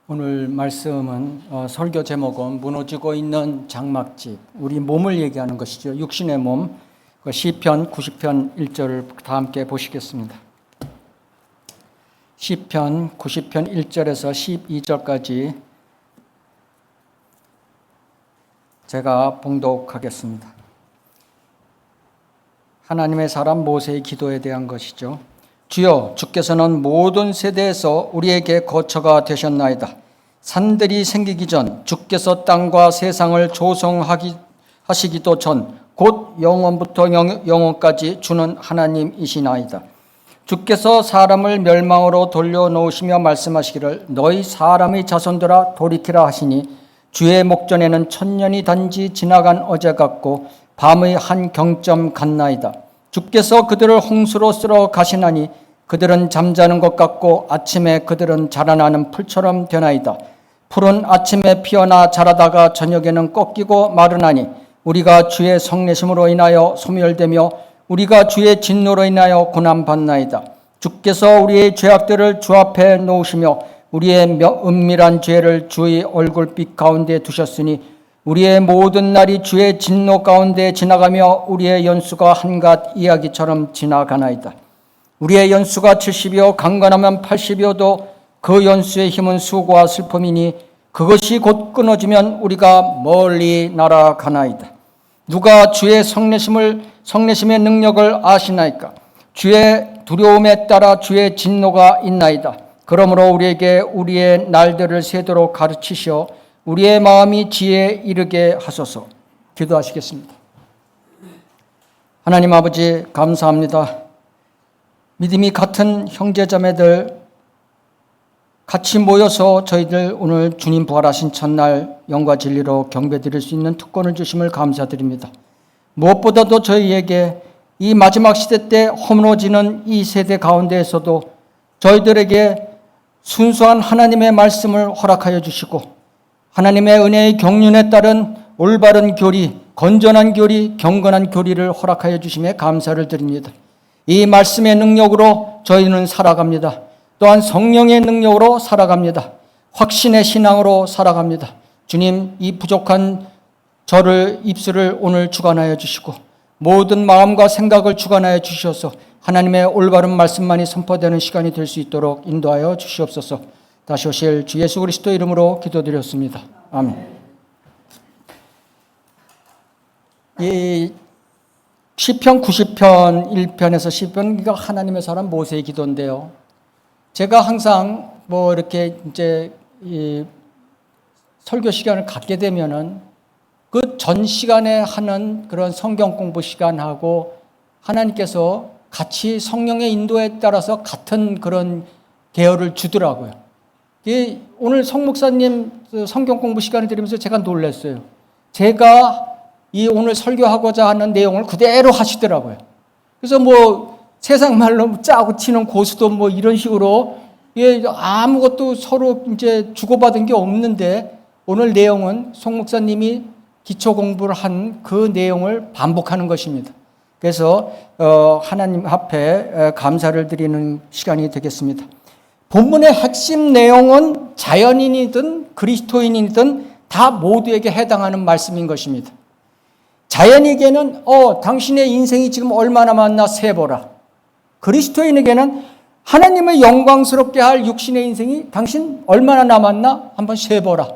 오늘 말씀은 설교 제목은 무너지고 있는 장막집, 우리 몸을 얘기하는 것이죠. 육신의 몸, 시편 90편 1절을 다 함께 보시겠습니다. 시편 90편 1절에서 12절까지 제가 봉독하겠습니다. 하나님의 사람 모세의 기도에 대한 것이죠. 주여, 주께서는 모든 세대에서 우리에게 거처가 되셨나이다. 산들이 생기기 전 주께서 땅과 세상을 조성하시기도 전 곧 영원부터 영원까지 주는 하나님이시나이다. 주께서 사람을 멸망으로 돌려놓으시며 말씀하시기를 너희 사람의 자손들아 돌이키라 하시니 주의 목전에는 천년이 단지 지나간 어제 같고 밤의 한 경점 같나이다. 주께서 그들을 홍수로 쓸어 가시나니 그들은 잠자는 것 같고 아침에 그들은 자라나는 풀처럼 되나이다. 풀은 아침에 피어나 자라다가 저녁에는 꺾이고 마르나니 우리가 주의 성내심으로 인하여 소멸되며 우리가 주의 진노로 인하여 고난받나이다. 주께서 우리의 죄악들을 주 앞에 놓으시며 우리의 은밀한 죄를 주의 얼굴빛 가운데 두셨으니 우리의 모든 날이 주의 진노 가운데 지나가며 우리의 연수가 한갓 이야기처럼 지나가나이다. 우리의 연수가 70이요 강건하면 80이어도 그 연수의 힘은 수고와 슬픔이니 그것이 곧 끊어지면 우리가 멀리 날아가나이다. 누가 주의 성내심의 능력을 아시나이까? 주의 두려움에 따라 주의 진노가 있나이다. 그러므로 우리에게 우리의 날들을 세도록 가르치시어 우리의 마음이 지혜에 이르게 하소서. 기도하시겠습니다. 하나님 아버지, 감사합니다. 믿음이 같은 형제자매들 같이 모여서 저희들 오늘 주님 부활하신 첫날 영과 진리로 경배드릴 수 있는 특권을 주심을 감사드립니다. 무엇보다도 저희에게 이 마지막 시대 때 허물어지는 이 세대 가운데에서도 저희들에게 순수한 하나님의 말씀을 허락하여 주시고 하나님의 은혜의 경륜에 따른 올바른 교리, 건전한 교리, 경건한 교리를 허락하여 주심에 감사를 드립니다. 이 말씀의 능력으로 저희는 살아갑니다. 또한 성령의 능력으로 살아갑니다. 확신의 신앙으로 살아갑니다. 주님, 이 부족한 저를 입술을 오늘 주관하여 주시고 모든 마음과 생각을 주관하여 주셔서 하나님의 올바른 말씀만이 선포되는 시간이 될 수 있도록 인도하여 주시옵소서. 다시 오실 주 예수 그리스도 이름으로 기도드렸습니다. 아멘. 이 시편 90편 1편에서 10편가 하나님의 사람 모세의 기도인데요. 제가 항상 이렇게 이제 이 설교 시간을 갖게 되면은 그 전 시간에 하는 그런 성경 공부 시간하고 하나님께서 같이 성령의 인도에 따라서 같은 그런 계열을 주더라고요. 오늘 성 목사님 성경 공부 시간을 들으면서 제가 놀랐어요. 제가 이 오늘 설교하고자 하는 내용을 그대로 하시더라고요. 그래서 세상 말로 짜고 치는 고수도 이런 식으로 아무것도 서로 이제 주고받은 게 없는데 오늘 내용은 송 목사님이 기초 공부를 한 그 내용을 반복하는 것입니다. 그래서 하나님 앞에 감사를 드리는 시간이 되겠습니다. 본문의 핵심 내용은 자연인이든 그리스도인이든 다 모두에게 해당하는 말씀인 것입니다. 자연에게는 당신의 인생이 지금 얼마나 남았나 세보라. 그리스도인에게는 하나님을 영광스럽게 할 육신의 인생이 당신 얼마나 남았나 한번 세보라.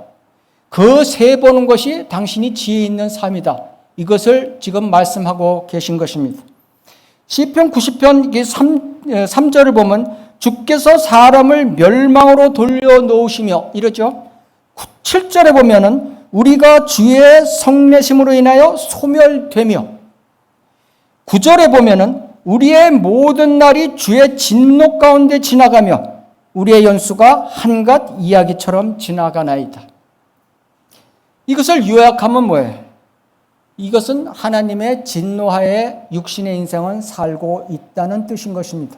그 세보는 것이 당신이 지혜 있는 삶이다. 이것을 지금 말씀하고 계신 것입니다. 시편 90편 3절을 보면 주께서 사람을 멸망으로 돌려놓으시며 이러죠. 7절에 보면은 우리가 주의 성내심으로 인하여 소멸되며 9절에 보면은 우리의 모든 날이 주의 진노 가운데 지나가며 우리의 연수가 한갓 이야기처럼 지나가나이다. 이것을 요약하면 뭐예요? 이것은 하나님의 진노하에 육신의 인생은 살고 있다는 뜻인 것입니다.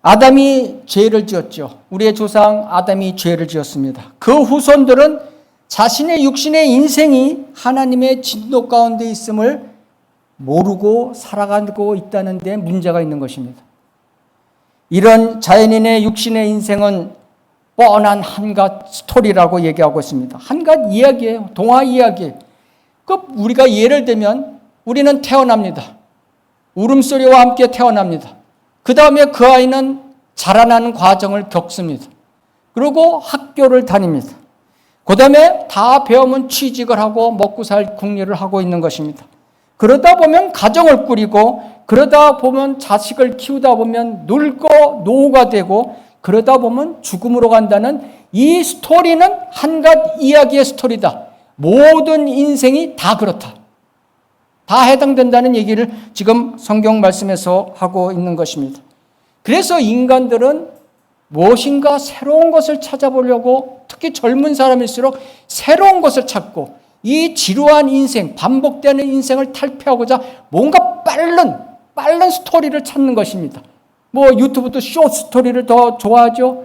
아담이 죄를 지었죠. 우리의 조상 아담이 죄를 지었습니다. 그 후손들은 자신의 육신의 인생이 하나님의 진노 가운데 있음을 모르고 살아가고 있다는 데 문제가 있는 것입니다. 이런 자연인의 육신의 인생은 뻔한 한갓 스토리라고 얘기하고 있습니다. 한갓 이야기예요. 동화 이야기예요. 우리가 예를 들면 우리는 태어납니다. 울음소리와 함께 태어납니다. 그 다음에 그 아이는 자라나는 과정을 겪습니다. 그리고 학교를 다닙니다. 그 다음에 다 배우면 취직을 하고 먹고 살 궁리를 하고 있는 것입니다. 그러다 보면 가정을 꾸리고, 그러다 보면 자식을 키우다 보면 늙고 노후가 되고, 그러다 보면 죽음으로 간다는 이 스토리는 한갓 이야기의 스토리다. 모든 인생이 다 그렇다. 다 해당된다는 얘기를 지금 성경 말씀에서 하고 있는 것입니다. 그래서 인간들은 무엇인가 새로운 것을 찾아보려고, 특히 젊은 사람일수록 새로운 것을 찾고, 이 지루한 인생, 반복되는 인생을 탈피하고자 뭔가 빠른 스토리를 찾는 것입니다. 유튜브도 숏 스토리를 더 좋아하죠.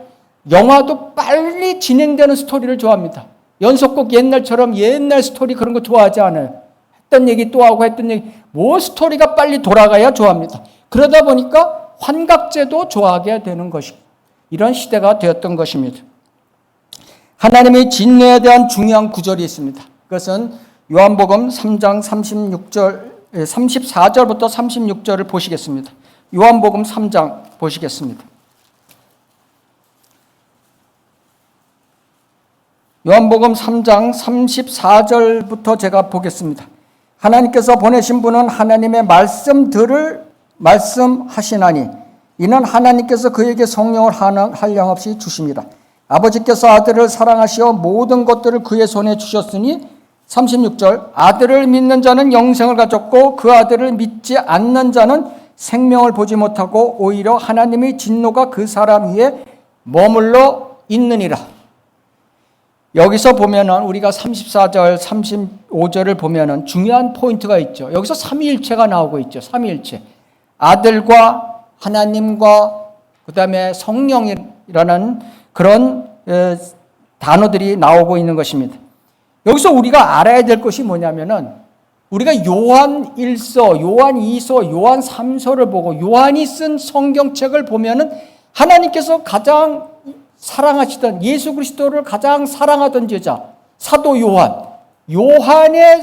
영화도 빨리 진행되는 스토리를 좋아합니다. 연속곡 옛날처럼 옛날 스토리 그런 거 좋아하지 않아요. 했던 얘기 또 하고 했던 얘기, 스토리가 빨리 돌아가야 좋아합니다. 그러다 보니까 환각제도 좋아하게 되는 것이 이런 시대가 되었던 것입니다. 하나님의 진노에 대한 중요한 구절이 있습니다. 그것은 요한복음 3장 34절부터 36절을 보시겠습니다. 요한복음 3장 보시겠습니다. 요한복음 3장 34절부터 제가 보겠습니다. 하나님께서 보내신 분은 하나님의 말씀들을 말씀하시나니 이는 하나님께서 그에게 성령을 한량없이 주심이라. 아버지께서 아들을 사랑하시어 모든 것들을 그의 손에 주셨으니 36절 아들을 믿는 자는 영생을 가졌고 그 아들을 믿지 않는 자는 생명을 보지 못하고 오히려 하나님의 진노가 그 사람 위에 머물러 있느니라. 여기서 보면은 우리가 34절, 35절을 보면은 중요한 포인트가 있죠. 여기서 삼위일체가 나오고 있죠. 삼위일체. 아들과 하나님과 그다음에 성령이라는 그런 단어들이 나오고 있는 것입니다. 여기서 우리가 알아야 될 것이 뭐냐면은 우리가 요한 1서, 요한 2서, 요한 3서를 보고 요한이 쓴 성경책을 보면은 하나님께서 가장 사랑하시던 예수 그리스도를 가장 사랑하던 제자 사도 요한의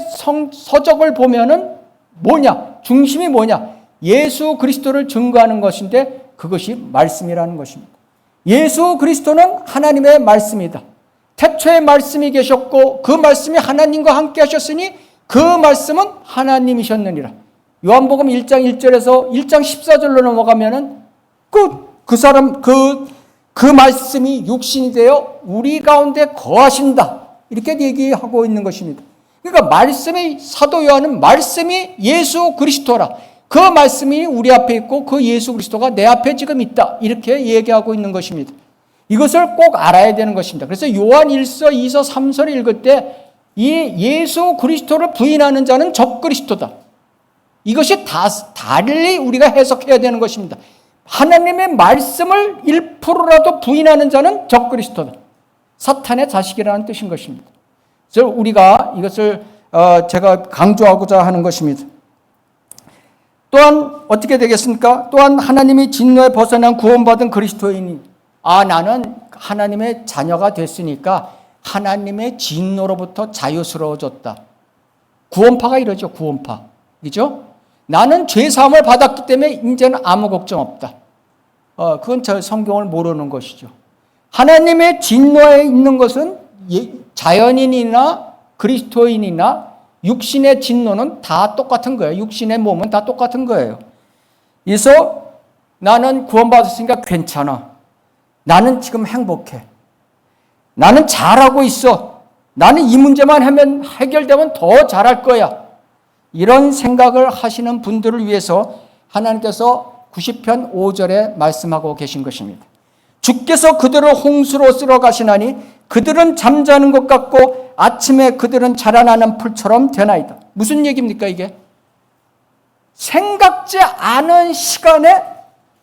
서적을 보면은 뭐냐? 중심이 뭐냐? 예수 그리스도를 증거하는 것인데 그것이 말씀이라는 것입니다. 예수 그리스도는 하나님의 말씀이다. 태초에 말씀이 계셨고 그 말씀이 하나님과 함께 하셨으니 그 말씀은 하나님이셨느니라. 요한복음 1장 1절에서 1장 14절로 넘어가면은 그 말씀이 육신이 되어 우리 가운데 거하신다. 이렇게 얘기하고 있는 것입니다. 그러니까 사도 요한은 말씀이 예수 그리스도라. 그 말씀이 우리 앞에 있고 그 예수 그리스도가 내 앞에 지금 있다. 이렇게 얘기하고 있는 것입니다. 이것을 꼭 알아야 되는 것입니다. 그래서 요한 1서, 2서, 3서를 읽을 때 이 예수 그리스도를 부인하는 자는 적그리스도다. 이것이 달리 우리가 해석해야 되는 것입니다. 하나님의 말씀을 1%라도 부인하는 자는 적그리스도다. 사탄의 자식이라는 뜻인 것입니다. 그래서 우리가 이것을 제가 강조하고자 하는 것입니다. 또한 어떻게 되겠습니까? 또한 하나님이 진노에 벗어난 구원받은 그리스도인이 나는 하나님의 자녀가 됐으니까 하나님의 진노로부터 자유스러워졌다. 구원파가 이러죠. 구원파. 그죠? 나는 죄사함을 받았기 때문에 이제는 아무 걱정 없다. 그건 저 성경을 모르는 것이죠. 하나님의 진노에 있는 것은 자연인이나 그리스도인이나 육신의 진노는 다 똑같은 거예요. 육신의 몸은 다 똑같은 거예요. 그래서 나는 구원받았으니까 괜찮아. 나는 지금 행복해. 나는 잘하고 있어. 나는 이 문제만 하면 해결되면 더 잘할 거야. 이런 생각을 하시는 분들을 위해서 하나님께서 90편 5절에 말씀하고 계신 것입니다. 주께서 그들을 홍수로 쓸어 가시나니 그들은 잠자는 것 같고 아침에 그들은 자라나는 풀처럼 되나이다. 무슨 얘기입니까 이게? 생각지 않은 시간에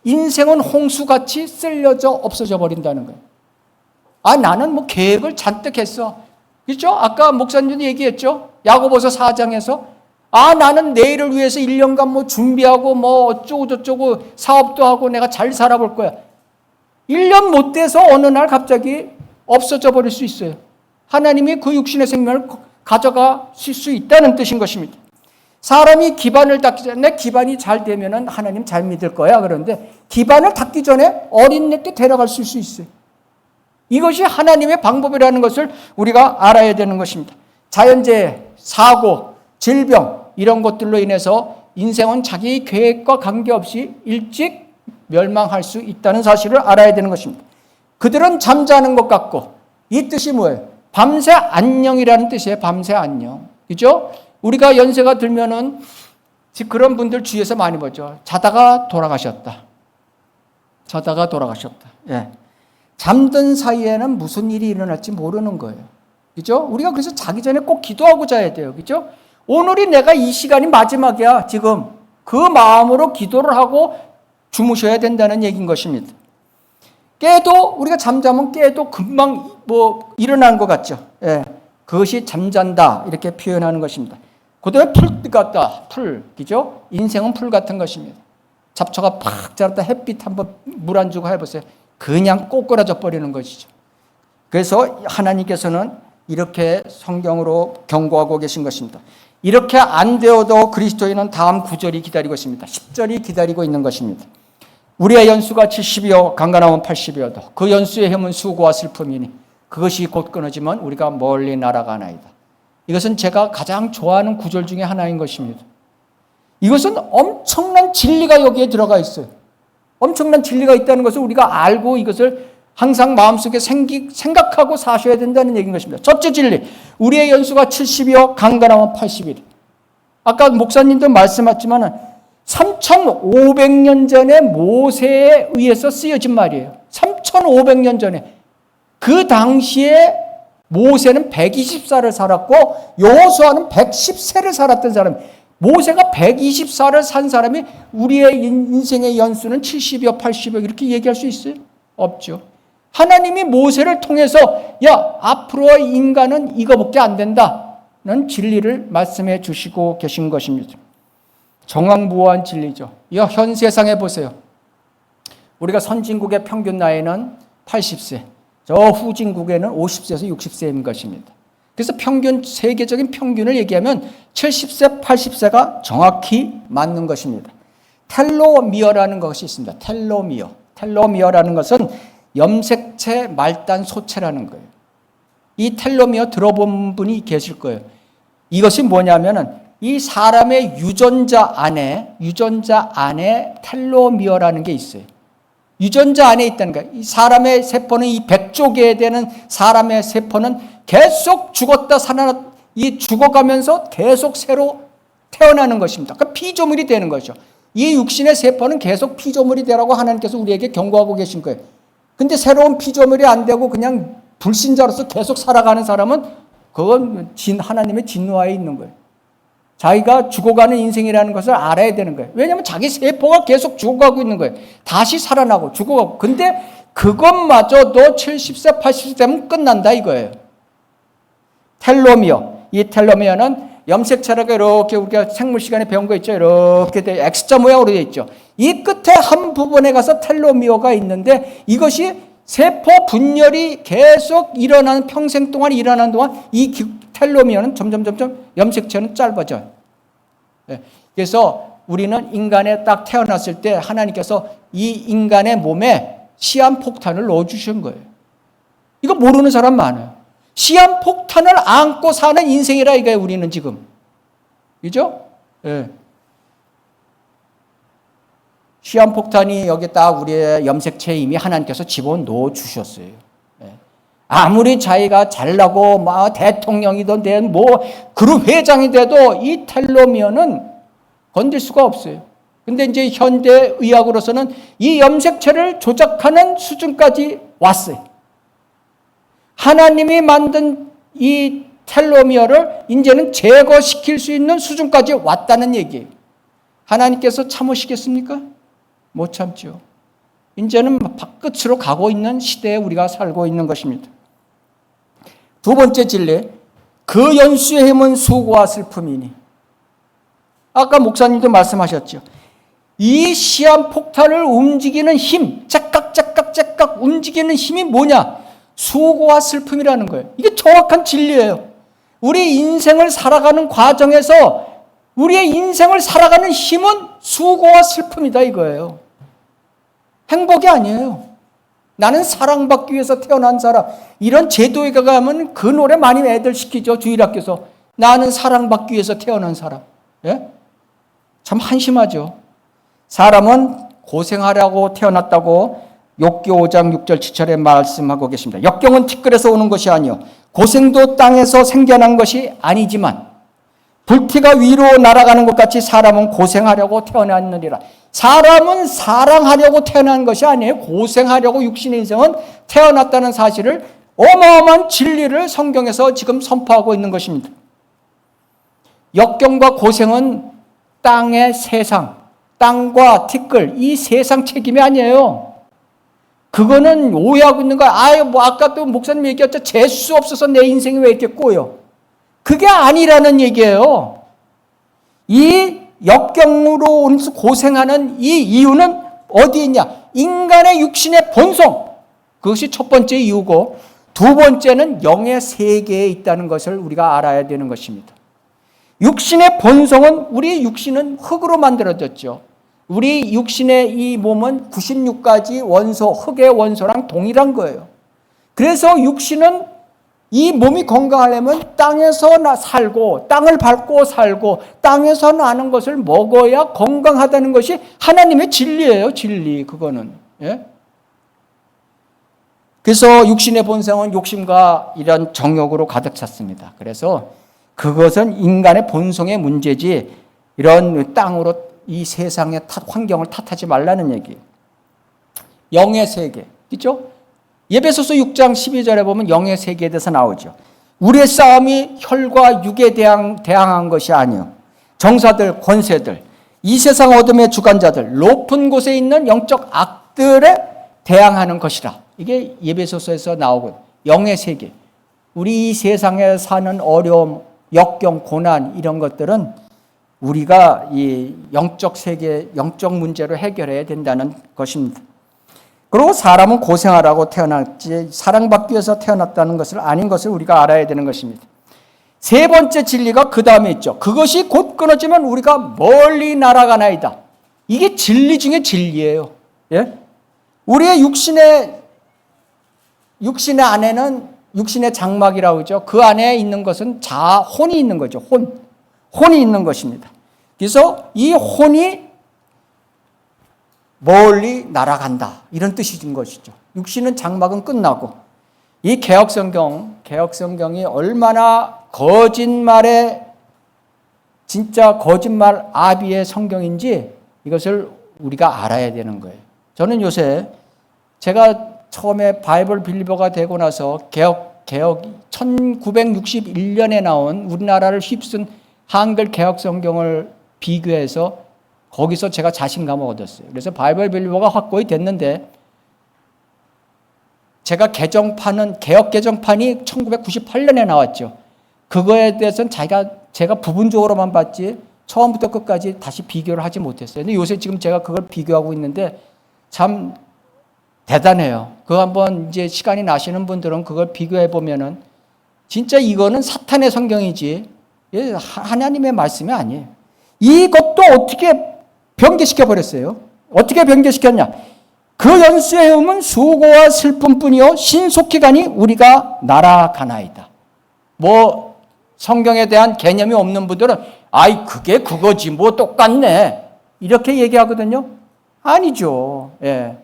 인생은 홍수같이 쓸려져 없어져 버린다는 거예요. 나는 계획을 잔뜩 했어. 그렇죠? 아까 목사님도 얘기했죠? 야고보서 4장에서 나는 내일을 위해서 1년간 준비하고 어쩌고 저쩌고 사업도 하고 내가 잘 살아볼 거야. 1년 못 돼서 어느 날 갑자기 없어져 버릴 수 있어요. 하나님이 그 육신의 생명을 가져가실 수 있다는 뜻인 것입니다. 사람이 기반을 닦기 전에 기반이 잘 되면은 하나님 잘 믿을 거야. 그런데 기반을 닦기 전에 어린애 때 데려갈 수 있어요. 이것이 하나님의 방법이라는 것을 우리가 알아야 되는 것입니다. 자연재해, 사고, 질병 이런 것들로 인해서 인생은 자기 계획과 관계없이 일찍 멸망할 수 있다는 사실을 알아야 되는 것입니다. 그들은 잠자는 것 같고, 이 뜻이 뭐예요? 밤새 안녕이라는 뜻이에요. 밤새 안녕. 그죠? 우리가 연세가 들면은 그런 분들 주위에서 많이 보죠. 자다가 돌아가셨다. 자다가 돌아가셨다. 예. 잠든 사이에는 무슨 일이 일어날지 모르는 거예요. 그죠? 우리가 그래서 자기 전에 꼭 기도하고 자야 돼요. 그죠? 오늘이 내가 이 시간이 마지막이야. 지금 그 마음으로 기도를 하고 주무셔야 된다는 얘기인 것입니다. 깨도 우리가 잠자면 깨도 금방 일어나는 것 같죠. 예. 그것이 잠잔다 이렇게 표현하는 것입니다. 그다음에 풀 같다. 풀. 그죠? 인생은 풀 같은 것입니다. 잡초가 팍 자랐다 햇빛 한번 물 안 주고 해보세요. 그냥 꼬꾸라져 버리는 것이죠. 그래서 하나님께서는 이렇게 성경으로 경고하고 계신 것입니다. 이렇게 안 되어도 그리스도인은 다음 9절이 기다리고 있습니다. 10절이 기다리고 있는 것입니다. 우리의 연수가 70이요 강간하면 80이어도 그 연수의 힘은 수고와 슬픔이니 그것이 곧 끊어지면 우리가 멀리 날아가나이다. 이것은 제가 가장 좋아하는 구절 중에 하나인 것입니다. 이것은 엄청난 진리가 여기에 들어가 있어요. 엄청난 진리가 있다는 것을 우리가 알고 이것을 항상 마음속에 생각하고 사셔야 된다는 얘기인 것입니다. 첫째 진리, 우리의 연수가 70이요 강간하면 80이다. 아까 목사님도 말씀하셨지만 3,500년 전에 모세에 의해서 쓰여진 말이에요. 3,500년 전에. 그 당시에 모세는 120살을 살았고 여호수아는 110세를 살았던 사람. 모세가 124를 산 사람이 우리의 인생의 연수는 70이요 80이요 이렇게 얘기할 수 있어요? 없죠. 하나님이 모세를 통해서 야 앞으로 인간은 이거밖에 안 된다는 진리를 말씀해 주시고 계신 것입니다. 정황부호한 진리죠. 현 세상에 보세요. 우리가 선진국의 평균 나이는 80세, 저 후진국에는 50세에서 60세인 것입니다. 그래서 세계적인 평균을 얘기하면 70세, 80세가 정확히 맞는 것입니다. 텔로미어라는 것이 있습니다. 텔로미어라는 것은 염색체 말단 소체라는 거예요. 이 텔로미어 들어본 분이 계실 거예요. 이것이 뭐냐면은 이 사람의 유전자 안에 텔로미어라는 게 있어요. 유전자 안에 있다는 거예요. 이 사람의 세포는 이 100조개에 되는 사람의 세포는 계속 죽었다 살아났다 죽어가면서 계속 새로 태어나는 것입니다. 그러니까 피조물이 되는 거죠. 이 육신의 세포는 계속 피조물이 되라고 하나님께서 우리에게 경고하고 계신 거예요. 근데 새로운 피조물이 안 되고 그냥 불신자로서 계속 살아가는 사람은 그건 하나님의 진노하에 있는 거예요. 자기가 죽어가는 인생이라는 것을 알아야 되는 거예요. 왜냐하면 자기 세포가 계속 죽어가고 있는 거예요. 다시 살아나고 죽어가고. 근데 그것마저도 70세, 80세 되면 끝난다 이거예요. 텔로미어. 이 텔로미어는 염색체라고 이렇게 우리가 생물 시간에 배운 거 있죠. 이렇게 X자 모양으로 되어 있죠. 이 끝에 한 부분에 가서 텔로미어가 있는데 이것이 세포 분열이 계속 일어나는 평생 동안 일어나는 동안 이 텔로미어는 점점 염색체는 짧아져요. 그래서 우리는 인간에 딱 태어났을 때 하나님께서 이 인간의 몸에 시한폭탄을 넣어주신 거예요. 이거 모르는 사람 많아요. 시한폭탄을 안고 사는 인생이라 이거예요. 우리는 지금. 그죠? 예. 시한폭탄이 여기 딱 우리의 염색체에 이미 하나님께서 집어넣어 주셨어요. 아무리 자기가 잘나고 대통령이든 그룹 회장이 돼도 이 텔로미어는 건들 수가 없어요. 근데 이제 현대 의학으로서는 이 염색체를 조작하는 수준까지 왔어요. 하나님이 만든 이 텔로미어를 이제는 제거시킬 수 있는 수준까지 왔다는 얘기예요. 하나님께서 참으시겠습니까? 못 참죠. 이제는 끝으로 가고 있는 시대에 우리가 살고 있는 것입니다. 두 번째 진리, 그 연수의 힘은 수고와 슬픔이니. 아까 목사님도 말씀하셨죠. 이 시한폭탄을 움직이는 힘, 째깍째깍 찰칵 움직이는 힘이 뭐냐? 수고와 슬픔이라는 거예요. 이게 정확한 진리예요. 우리 인생을 살아가는 과정에서 우리의 인생을 살아가는 힘은 수고와 슬픔이다 이거예요. 행복이 아니에요. 나는 사랑받기 위해서 태어난 사람. 이런 제도에 가면 그 노래 많이 애들 시키죠. 주일학교에서. 나는 사랑받기 위해서 태어난 사람. 예? 참 한심하죠. 사람은 고생하려고 태어났다고 욥기 5장 6절 7절에 말씀하고 계십니다. 역경은 티끌에서 오는 것이 아니요 고생도 땅에서 생겨난 것이 아니지만 불티가 위로 날아가는 것 같이 사람은 고생하려고 태어났느니라. 사람은 사랑하려고 태어난 것이 아니에요. 고생하려고 육신의 인생은 태어났다는 사실을 어마어마한 진리를 성경에서 지금 선포하고 있는 것입니다. 역경과 고생은 땅의 세상, 땅과 티끌, 이 세상 책임이 아니에요. 그거는 오해하고 있는 거야. 아까 또 목사님 얘기했죠. 재수 없어서 내 인생이 왜 이렇게 꼬여. 그게 아니라는 얘기예요. 이 역경으로 고생하는 이 이유는 어디에 있냐? 인간의 육신의 본성. 그것이 첫 번째 이유고, 두 번째는 영의 세계에 있다는 것을 우리가 알아야 되는 것입니다. 육신의 본성은, 우리 육신은 흙으로 만들어졌죠. 우리 육신의 이 몸은 96가지 원소, 흙의 원소랑 동일한 거예요. 그래서 육신은 이 몸이 건강하려면 땅에서 살고 땅을 밟고 살고 땅에서 나는 것을 먹어야 건강하다는 것이 하나님의 진리예요. 진리 그거는. 예? 그래서 육신의 본성은 욕심과 이런 정욕으로 가득 찼습니다. 그래서 그것은 인간의 본성의 문제지 이런 땅으로 이 세상의 환경을 탓하지 말라는 얘기예요. 영의 세계, 그렇죠? 에베소서 6장 12절에 보면 영의 세계에 대해서 나오죠. 우리의 싸움이 혈과 육에 대항한 것이 아니요 정사들, 권세들, 이 세상 어둠의 주관자들, 높은 곳에 있는 영적 악들에 대항하는 것이라. 이게 에베소서에서 나오고 영의 세계. 우리 이 세상에 사는 어려움, 역경, 고난 이런 것들은 우리가 이 영적 세계, 영적 문제로 해결해야 된다는 것입니다. 그리고 사람은 고생하라고 태어났지 사랑받기 위해서 태어났다는 것을 아닌 것을 우리가 알아야 되는 것입니다. 세 번째 진리가 그 다음에 있죠. 그것이 곧 끊어지면 우리가 멀리 날아가나이다. 이게 진리 중에 진리예요. 예? 우리의 육신의 안에는 육신의 장막이라고 하죠. 그 안에 있는 것은 혼이 있는 거죠. 혼이 있는 것입니다. 그래서 이 혼이 멀리 날아간다. 이런 뜻인 것이죠. 육신은 장막은 끝나고 이 개혁성경이 얼마나 진짜 거짓말 아비의 성경인지 이것을 우리가 알아야 되는 거예요. 저는 요새 제가 처음에 바이블 빌리버가 되고 나서 개혁 1961년에 나온 우리나라를 휩쓴 한글 개혁 성경을 비교해서 거기서 제가 자신감을 얻었어요. 그래서 바이블 빌리버가 확고히 됐는데 제가 개혁 개정판이 1998년에 나왔죠. 그거에 대해서는 제가 부분적으로만 봤지 처음부터 끝까지 다시 비교를 하지 못했어요. 근데 요새 지금 제가 그걸 비교하고 있는데 참 대단해요. 그거 한번 이제 시간이 나시는 분들은 그걸 비교해 보면은 진짜 이거는 사탄의 성경이지 하나님의 말씀이 아니에요. 이것도 어떻게 변개시켜 버렸어요. 어떻게 변개시켰냐? 그 연수의 해움은 수고와 슬픔뿐이요 신속히 가니 우리가 날아가나이다. 성경에 대한 개념이 없는 분들은 그게 그거지 똑같네 이렇게 얘기하거든요. 아니죠. 예.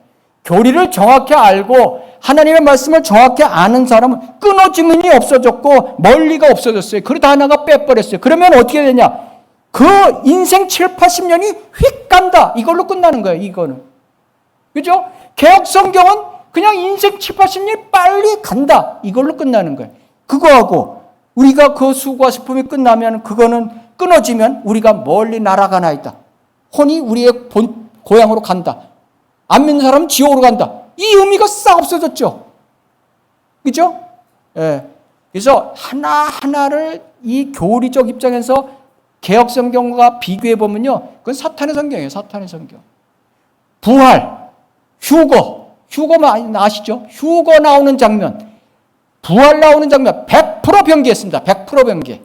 교리를 정확히 알고 하나님의 말씀을 정확히 아는 사람은 끊어짐이 없어졌고 멀리가 없어졌어요. 그러다 하나가 빼버렸어요. 그러면 어떻게 되냐? 그 인생 7, 80년이 휙 간다. 이걸로 끝나는 거예요. 이거는. 그죠? 개혁 성경은 그냥 인생 7, 80년이 빨리 간다. 이걸로 끝나는 거예요. 그거하고 우리가 그 수고와 슬픔이 끝나면 그거는 끊어지면 우리가 멀리 날아가나이다. 혼이 우리의 고향으로 간다. 안 믿는 사람은 지옥으로 간다. 이 의미가 싹 없어졌죠. 그죠? 예. 그래서 하나하나를 이 교리적 입장에서 개혁 성경과 비교해 보면요. 그건 사탄의 성경이에요. 사탄의 성경. 부활, 휴거, 휴거 아시죠? 휴거 나오는 장면, 부활 나오는 장면 100% 변개했습니다. 100% 변개.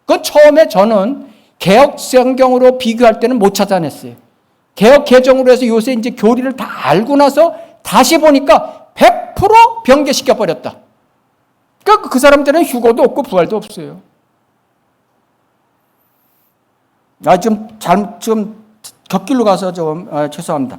그건 처음에 저는 개역 성경으로 비교할 때는 못 찾아냈어요. 개역 개정으로 해서 요새 이제 교리를 다 알고 나서 다시 보니까 100% 변개시켜 버렸다. 그러니까 그 사람들은 휴거도 없고 부활도 없어요. 좀 곁길로 가서 죄송합니다.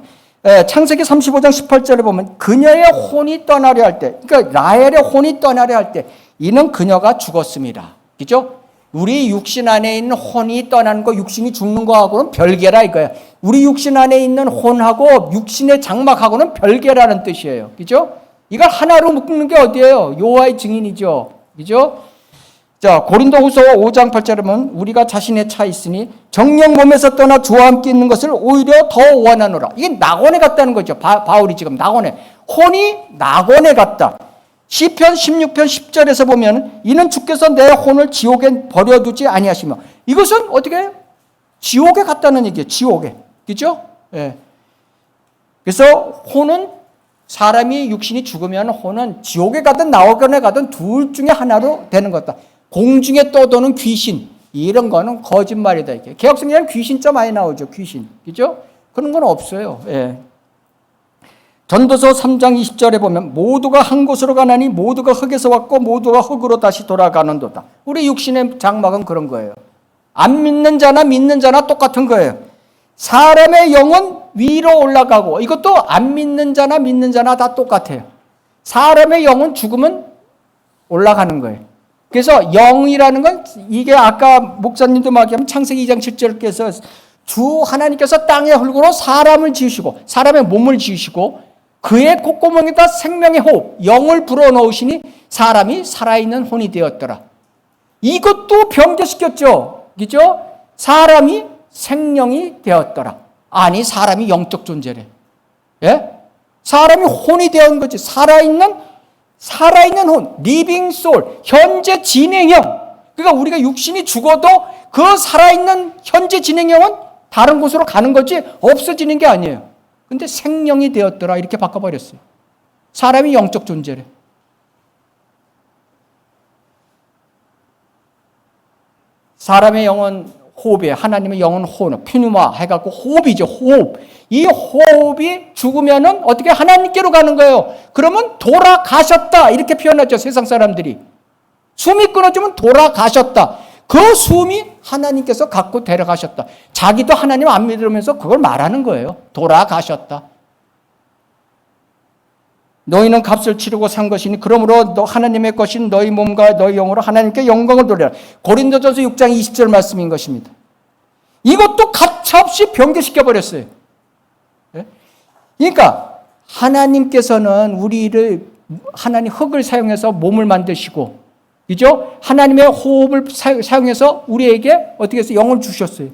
창세기 35장 18절에 보면 그녀의 혼이 떠나려 할 때, 그러니까 라헬의 혼이 떠나려 할 때, 이는 그녀가 죽었습니다. 그죠? 우리 육신 안에 있는 혼이 떠나는 거, 육신이 죽는 거하고는 별개라 이거예요. 우리 육신 안에 있는 혼하고 육신의 장막하고는 별개라는 뜻이에요. 그죠? 이걸 하나로 묶는 게 어디예요? 여호와의 증인이죠. 그죠? 자, 고린도후서 5장 8절에 보면 우리가 자신의 차 있으니 정령 몸에서 떠나 주와 함께 있는 것을 오히려 더 원하노라. 이게 낙원에 갔다는 거죠. 바울이 지금 낙원에. 혼이 낙원에 갔다. 시편 16편 10절에서 보면 이는 주께서 내 혼을 지옥에 버려두지 아니하시며, 이것은 어떻게 해요? 지옥에 갔다는 얘기예요. 지옥에. 그죠? 예. 그래서 혼은 사람이 육신이 죽으면 혼은 지옥에 가든 낙원에 가든 둘 중에 하나로 되는 거다. 공중에 떠도는 귀신, 이런 거는 거짓말이다. 이게 개혁성경에는 귀신자 많이 나오죠. 귀신. 그죠? 그런 건 없어요. 예. 전도서 3장 20절에 보면 모두가 한 곳으로 가나니 모두가 흙에서 왔고 모두가 흙으로 다시 돌아가는도다. 우리 육신의 장막은 그런 거예요. 안 믿는 자나 믿는 자나 똑같은 거예요. 사람의 영은 위로 올라가고, 이것도 안 믿는 자나 믿는 자나 다 똑같아요. 사람의 영은 죽으면 올라가는 거예요. 그래서 영이라는 건 이게 아까 목사님도 말하면 창세기 2장 7절께서 주 하나님께서 땅의 흙으로 사람을 지으시고 사람의 몸을 지으시고 그의 콧구멍에다 생명의 호흡, 영을 불어넣으시니 사람이 살아있는 혼이 되었더라. 이것도 변개시켰죠. 그죠? 사람이 생명이 되었더라. 아니, 사람이 영적 존재래. 예? 사람이 혼이 되었는 거지. 살아있는 혼, 리빙 소울, 현재 진행형. 그러니까 우리가 육신이 죽어도 그 살아있는 현재 진행형은 다른 곳으로 가는 거지 없어지는 게 아니에요. 근데 생명이 되었더라 이렇게 바꿔버렸어요. 사람이 영적 존재래. 사람의 영은 호흡이에요. 하나님의 영은 호흡, 피누마 해갖고 호흡이죠. 호흡. 이 호흡이 죽으면은 어떻게 하나님께로 가는 거예요. 그러면 돌아가셨다 이렇게 표현하죠. 세상 사람들이. 숨이 끊어지면 돌아가셨다. 그 숨이 하나님께서 갖고 데려가셨다. 자기도 하나님 안 믿으면서 그걸 말하는 거예요. 돌아가셨다. 너희는 값을 치르고 산 것이니 그러므로 너 하나님의 것인 너희 몸과 너희 영으로 하나님께 영광을 돌려라. 고린도전서 6장 20절 말씀인 것입니다. 이것도 가차없이 변개시켜버렸어요. 그러니까 하나님께서는 우리를 하나님 흙을 사용해서 몸을 만드시고, 그죠? 하나님의 호흡을 사용해서 우리에게 어떻게 해서 영을 주셨어요.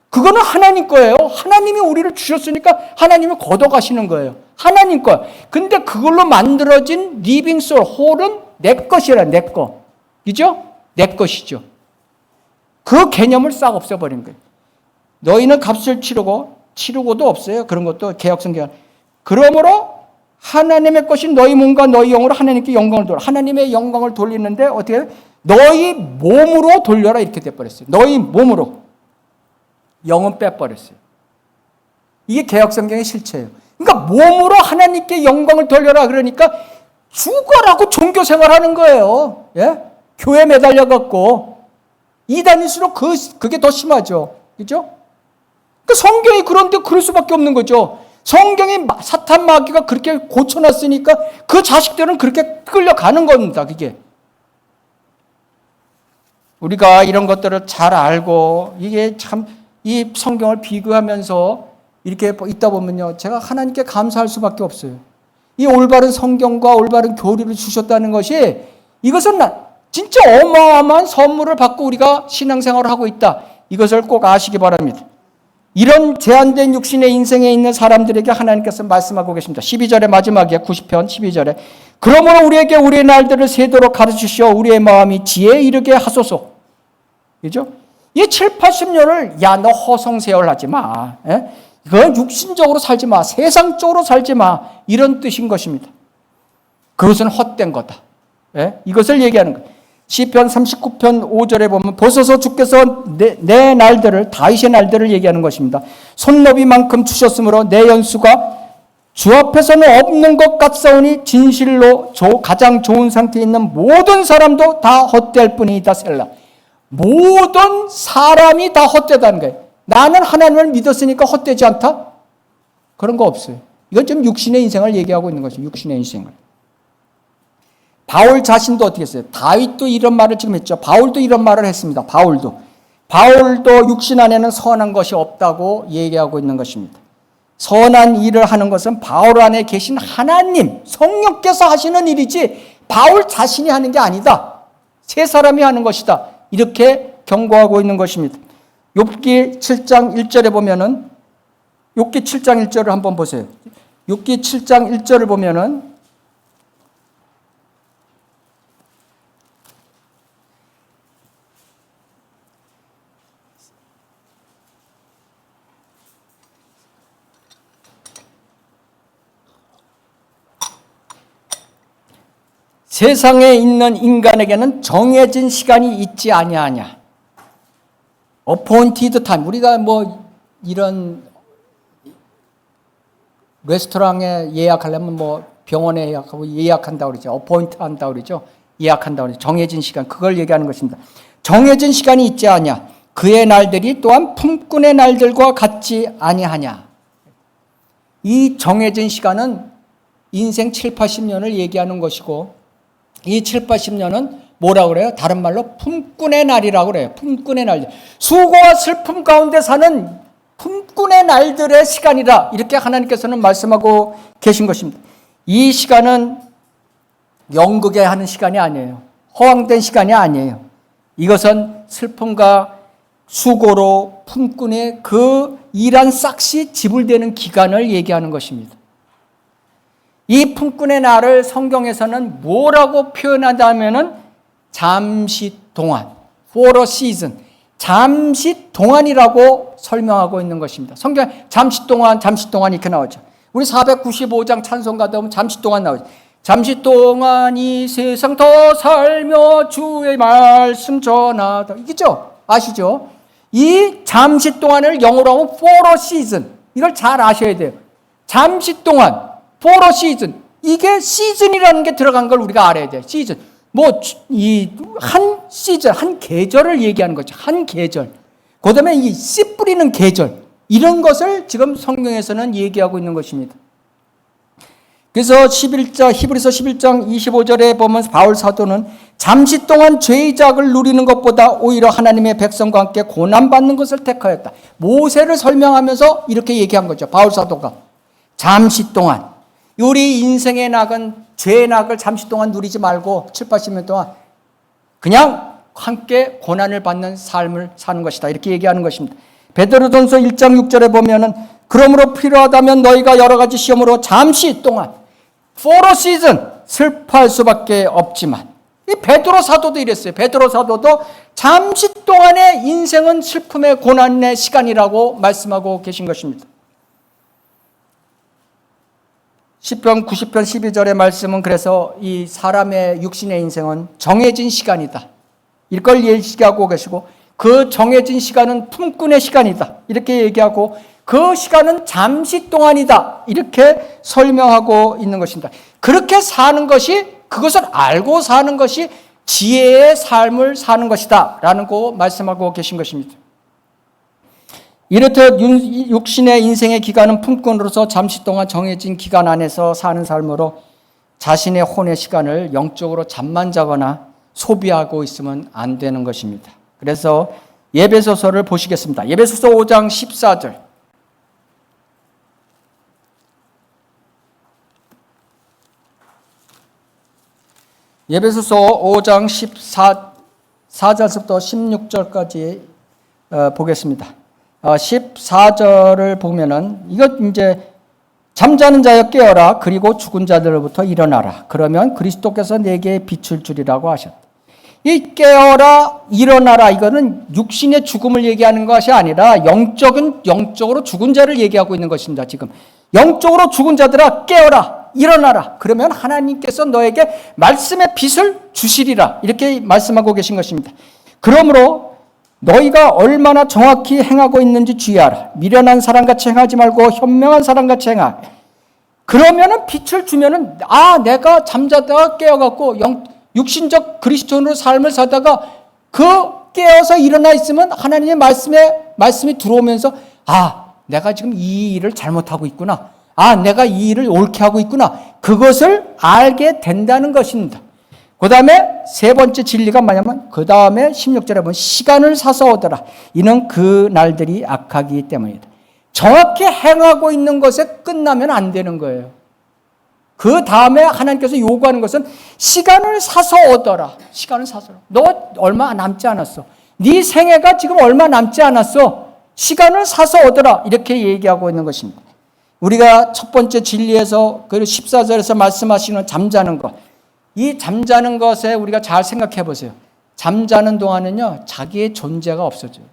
그거는 하나님 거예요. 하나님이 우리를 주셨으니까 하나님이 걷어가시는 거예요. 하나님 거. 근데 그걸로 만들어진 리빙 소울, 홀은 내 것이라, 내 거. 그죠? 내 것이죠. 그 개념을 싹 없애버린 거예요. 너희는 값을 치르고도 없어요. 그런 것도 개혁성경. 그러므로 하나님의 것인 너희 몸과 너희 영으로 하나님께 영광을 돌려. 하나님의 영광을 돌리는데 어떻게 해요? 너희 몸으로 돌려라 이렇게 돼버렸어요. 너희 몸으로. 영은 빼버렸어요. 이게 개혁성경의 실체예요. 그러니까 몸으로 하나님께 영광을 돌려라 그러니까 죽어라고 종교 생활하는 거예요. 예? 교회 매달려갖고 이단일수록 그게 더 심하죠. 그죠? 그러니까 성경이 그런데 그럴 수밖에 없는 거죠. 성경이 사탄 마귀가 그렇게 고쳐놨으니까 그 자식들은 그렇게 끌려가는 겁니다. 그게. 우리가 이런 것들을 잘 알고 이게 참 이 성경을 비교하면서 이렇게 있다 보면요. 제가 하나님께 감사할 수밖에 없어요. 이 올바른 성경과 올바른 교리를 주셨다는 것이 이것은 진짜 어마어마한 선물을 받고 우리가 신앙생활을 하고 있다. 이것을 꼭 아시기 바랍니다. 이런 제한된 육신의 인생에 있는 사람들에게 하나님께서 말씀하고 계십니다. 12절의 마지막에 90편 12절에 그러므로 우리에게 우리의 날들을 세도록 가르치시어 우리의 마음이 지혜에 이르게 하소서. 그죠? 이 7, 80년을 야 너 허송세월하지 마. 예? 그건 육신적으로 살지 마, 세상적으로 살지 마, 이런 뜻인 것입니다. 그것은 헛된 거다. 예? 이것을 얘기하는 거예요. 시편 39편 5절에 보면 보소서 주께서 내 날들을, 다윗의 날들을 얘기하는 것입니다. 손너비만큼 주셨으므로 내 연수가 주 앞에서는 없는 것 같사오니 진실로 가장 좋은 상태에 있는 모든 사람도 다 헛될 뿐이다. 셀라. 모든 사람이 다 헛되다는 거예요. 나는 하나님을 믿었으니까 헛되지 않다? 그런 거 없어요. 이건 좀 육신의 인생을 얘기하고 있는 것이죠. 육신의 인생을. 바울 자신도 어떻게 했어요? 다윗도 이런 말을 지금 했죠. 바울도 이런 말을 했습니다. 바울도 육신 안에는 선한 것이 없다고 얘기하고 있는 것입니다. 선한 일을 하는 것은 바울 안에 계신 하나님, 성령께서 하시는 일이지 바울 자신이 하는 게 아니다. 세 사람이 하는 것이다. 이렇게 경고하고 있는 것입니다. 욥기 7장 1절에 보면은, 욥기 7장 1절을 한번 보세요. 욥기 7장 1절을 보면은 세상에 있는 인간에게는 정해진 시간이 있지 아니하냐. appointed time. 우리가 뭐 이런 레스토랑에 예약하려면 뭐 병원에 예약하고 예약한다고 그러죠. appoint 한다고 그러죠. 예약한다고 그러죠. 정해진 시간. 그걸 얘기하는 것입니다. 정해진 시간이 있지 아니냐. 그의 날들이 또한 품꾼의 날들과 같지 아니하냐. 이 정해진 시간은 인생 7, 80년을 얘기하는 것이고, 이 7, 80년은 뭐라고 그래요? 다른 말로 품꾼의 날이라고 그래요. 품꾼의 날. 수고와 슬픔 가운데 사는 품꾼의 날들의 시간이다. 이렇게 하나님께서는 말씀하고 계신 것입니다. 이 시간은 연극에 하는 시간이 아니에요. 허황된 시간이 아니에요. 이것은 슬픔과 수고로 품꾼의 그 일한 싹시 지불되는 기간을 얘기하는 것입니다. 이 품꾼의 날을 성경에서는 뭐라고 표현한다면은 잠시 동안, for a season, 잠시 동안이라고 설명하고 있는 것입니다. 성경에 잠시 동안 이렇게 나오죠. 우리 495장 찬송가도 보면 잠시 동안 나오죠. 잠시 동안 이 세상 더 살며 주의 말씀 전하다. 이겠죠? 아시죠? 이 잠시 동안을 영어로 하면 for a season. 이걸 잘 아셔야 돼요. 잠시 동안. for a season. 이게 시즌이라는 게 들어간 걸 우리가 알아야 돼요. 시즌. 한 시즌, 한 계절을 얘기하는 거죠. 한 계절. 그 다음에 이 씨 뿌리는 계절. 이런 것을 지금 성경에서는 얘기하고 있는 것입니다. 그래서 히브리서 11장 25절에 보면 바울 사도는 잠시 동안 죄의 자악을 누리는 것보다 오히려 하나님의 백성과 함께 고난받는 것을 택하였다. 모세를 설명하면서 이렇게 얘기한 거죠. 바울 사도가. 잠시 동안. 우리 인생의 낙은, 죄의 낙을 잠시 동안 누리지 말고 7, 80년 동안 그냥 함께 고난을 받는 삶을 사는 것이다. 이렇게 얘기하는 것입니다. 베드로전서 1장 6절에 보면은 그러므로 필요하다면 너희가 여러 가지 시험으로 잠시 동안 for a season 슬퍼할 수밖에 없지만, 이 베드로 사도도 이랬어요. 베드로 사도도 잠시 동안의 인생은 슬픔의 고난의 시간이라고 말씀하고 계신 것입니다. 시편 90편 12절의 말씀은 그래서 이 사람의 육신의 인생은 정해진 시간이다. 이걸 얘기하고 계시고, 그 정해진 시간은 품꾼의 시간이다. 이렇게 얘기하고, 그 시간은 잠시 동안이다. 이렇게 설명하고 있는 것입니다. 그렇게 사는 것이, 그것을 알고 사는 것이 지혜의 삶을 사는 것이다. 라는 거 말씀하고 계신 것입니다. 이렇듯 육신의 인생의 기간은 품꾼으로서 잠시 동안 정해진 기간 안에서 사는 삶으로 자신의 혼의 시간을 영적으로 잠만 자거나 소비하고 있으면 안 되는 것입니다. 그래서 에베소서를 보시겠습니다. 에베소서 5장 14절. 에베소서 5장 14절부터 16절까지 보겠습니다. 14절을 보면은 이것 이제 잠자는 자여 깨어라. 그리고 죽은 자들로부터 일어나라. 그러면 그리스도께서 내게 비출 줄이라고 하셨다. 이 깨어라 일어나라 이거는 육신의 죽음을 얘기하는 것이 아니라 영적으로 죽은 자를 얘기하고 있는 것입니다. 지금 영적으로 죽은 자들아 깨어라 일어나라. 그러면 하나님께서 너에게 말씀의 빛을 주시리라 이렇게 말씀하고 계신 것입니다. 그러므로 너희가 얼마나 정확히 행하고 있는지 주의하라. 미련한 사람같이 행하지 말고 현명한 사람같이 행하라. 그러면은 빛을 주면은 내가 잠자다가 깨어갖고 육신적 그리스도인으로 삶을 살다가 그 깨어서 일어나 있으면 하나님의 말씀이 들어오면서 내가 지금 이 일을 잘못하고 있구나. 내가 이 일을 옳게 하고 있구나. 그것을 알게 된다는 것입니다. 그 다음에 세 번째 진리가 뭐냐면 그 다음에 16절에 보면 시간을 사서 오더라. 이는 그 날들이 악하기 때문이다. 정확히 행하고 있는 것에 끝나면 안 되는 거예요. 그 다음에 하나님께서 요구하는 것은 시간을 사서 오더라. 시간을 사서. 너 얼마 남지 않았어. 네 생애가 지금 얼마 남지 않았어. 시간을 사서 오더라. 이렇게 얘기하고 있는 것입니다. 우리가 첫 번째 진리에서 그리고 14절에서 말씀하시는 잠자는 것. 이 잠자는 것에 우리가 잘 생각해 보세요. 잠자는 동안은요, 자기의 존재가 없어져요.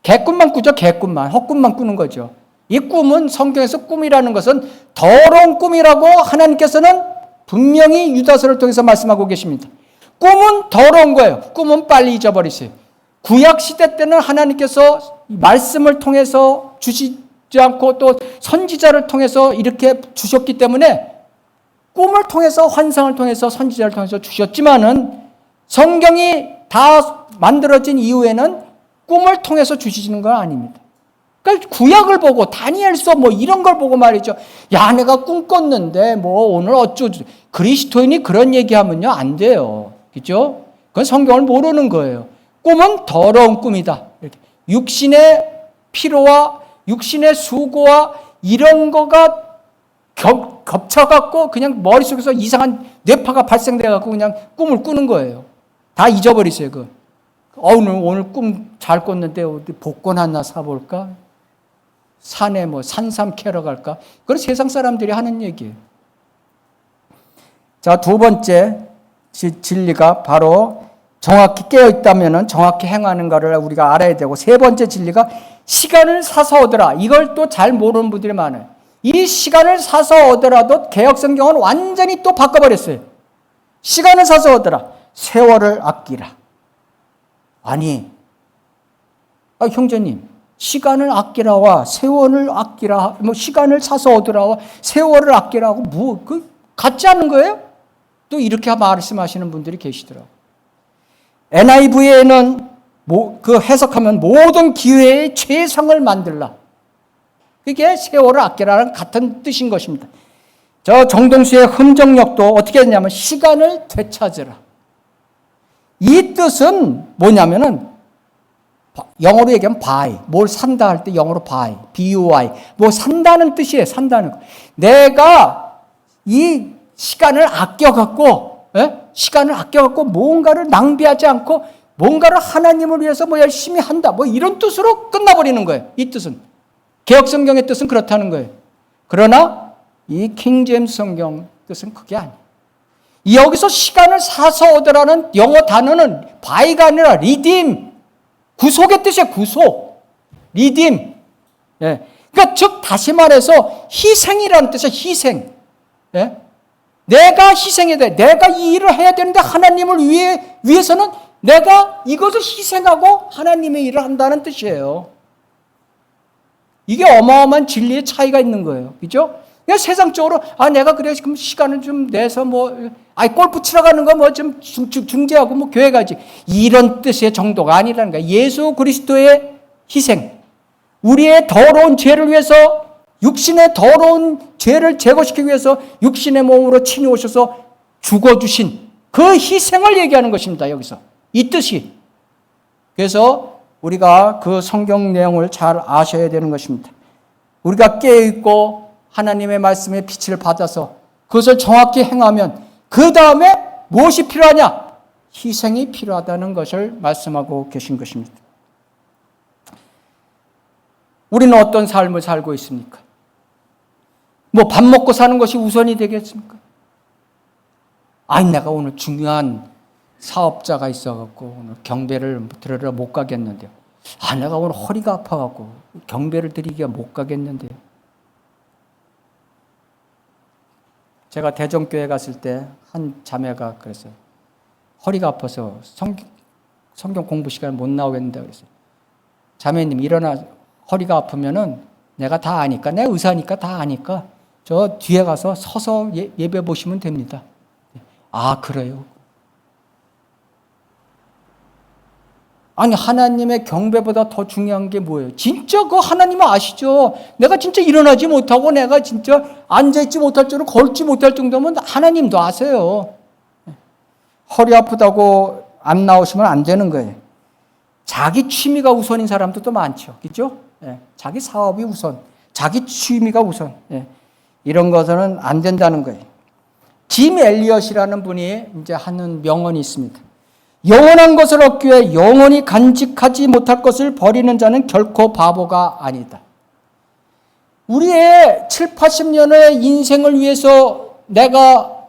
개꿈만 꾸죠, 개꿈만. 헛꿈만 꾸는 거죠. 이 꿈은 성경에서 꿈이라는 것은 더러운 꿈이라고 하나님께서는 분명히 유다서를 통해서 말씀하고 계십니다. 꿈은 더러운 거예요. 꿈은 빨리 잊어버리세요. 구약시대 때는 하나님께서 말씀을 통해서 주시지 않고 또 선지자를 통해서 이렇게 주셨기 때문에 꿈을 통해서 환상을 통해서 선지자를 통해서 주셨지만은 성경이 다 만들어진 이후에는 꿈을 통해서 주시는 건 아닙니다. 그러니까 구약을 보고 다니엘서 이런 걸 보고 말이죠. 내가 꿈 꿨는데 오늘 어쩌지. 그리스도인이 그런 얘기하면요 안 돼요. 그죠? 그건 성경을 모르는 거예요. 꿈은 더러운 꿈이다. 이렇게. 육신의 피로와 육신의 수고와 이런 거가 겹쳐갖고 그냥 머릿속에서 이상한 뇌파가 발생돼갖고 그냥 꿈을 꾸는 거예요. 다 잊어버리세요. 오늘 꿈 잘 꿨는데 어디 복권 하나 사볼까? 산에 산삼 캐러 갈까? 그건 세상 사람들이 하는 얘기예요. 자, 두 번째 진리가 바로 정확히 깨어있다면 정확히 행하는 것을 우리가 알아야 되고, 세 번째 진리가 시간을 사서 오더라. 이걸 또 잘 모르는 분들이 많아요. 이 시간을 사서 오더라도 개혁성경은 완전히 또 바꿔버렸어요. 시간을 사서 오더라. 세월을 아끼라. 아니, 형제님, 시간을 아끼라와 세월을 아끼라, 시간을 사서 오더라와 세월을 아끼라고 같지 않은 거예요? 또 이렇게 말씀하시는 분들이 계시더라고요. NIV에는 해석하면 모든 기회에 최상을 만들라. 그게 세월을 아끼라는 같은 뜻인 것입니다. 저 정동수의 흠정역도 어떻게 했냐면 시간을 되찾으라. 이 뜻은 뭐냐면은 영어로 얘기하면 buy, 뭘 산다 할 때 영어로 buy, B-U-Y, 산다는 뜻이에요. 산다는 거. 내가 이 시간을 아껴갖고 뭔가를 낭비하지 않고 뭔가를 하나님을 위해서 열심히 한다. 이런 뜻으로 끝나버리는 거예요. 이 뜻은. 개혁성경의 뜻은 그렇다는 거예요. 그러나 이 킹제임스 성경 뜻은 그게 아니에요. 여기서 시간을 사서 오더라는 영어 단어는 buy가 아니라 redeem, 구속의 뜻이에요. 구속. 리딤. 예. 그러니까 즉 다시 말해서 희생이라는 뜻이에요. 희생. 예? 내가 희생해야 돼. 내가 이 일을 해야 되는데 하나님을 위해서는 내가 이것을 희생하고 하나님의 일을 한다는 뜻이에요. 이게 어마어마한 진리의 차이가 있는 거예요. 그죠? 그러니까 세상적으로 내가 그래 그럼 시간을 좀 내서 골프 치러 가는 거 좀 중재하고 교회 가지. 이런 뜻의 정도가 아니라는 거야. 예수 그리스도의 희생. 우리의 더러운 죄를 위해서, 육신의 더러운 죄를 제거시키기 위해서 육신의 몸으로 친히 오셔서 죽어주신 그 희생을 얘기하는 것입니다. 여기서. 이 뜻이. 그래서 우리가 그 성경 내용을 잘 아셔야 되는 것입니다. 우리가 깨어있고 하나님의 말씀의 빛을 받아서 그것을 정확히 행하면 그 다음에 무엇이 필요하냐? 희생이 필요하다는 것을 말씀하고 계신 것입니다. 우리는 어떤 삶을 살고 있습니까? 밥 먹고 사는 것이 우선이 되겠습니까? 내가 오늘 중요한 사업자가 있어갖고 오늘 경배를 드리러 못 가겠는데요. 내가 오늘 허리가 아파갖고 경배를 드리기가 못 가겠는데요. 제가 대전교회 갔을 때 한 자매가 그랬어요. 허리가 아파서 성경 공부 시간에 못 나오겠는데 그랬어요. 자매님 일어나, 허리가 아프면은 내가 다 아니까, 내 의사니까 다 아니까 저 뒤에 가서 서서 예배 보시면 됩니다. 그래요? 아니, 하나님의 경배보다 더 중요한 게 뭐예요? 진짜 그 하나님은 아시죠? 내가 진짜 일어나지 못하고 내가 진짜 앉아있지 못할 줄을 걸지 못할 정도면 하나님도 아세요. 허리 아프다고 안 나오시면 안 되는 거예요. 자기 취미가 우선인 사람도 또 많죠. 그죠? 자기 사업이 우선, 자기 취미가 우선. 이런 것은 안 된다는 거예요. 짐 엘리엇이라는 분이 이제 하는 명언이 있습니다. 영원한 것을 얻기 위해 영원히 간직하지 못할 것을 버리는 자는 결코 바보가 아니다. 우리의 7, 80년의 인생을 위해서 내가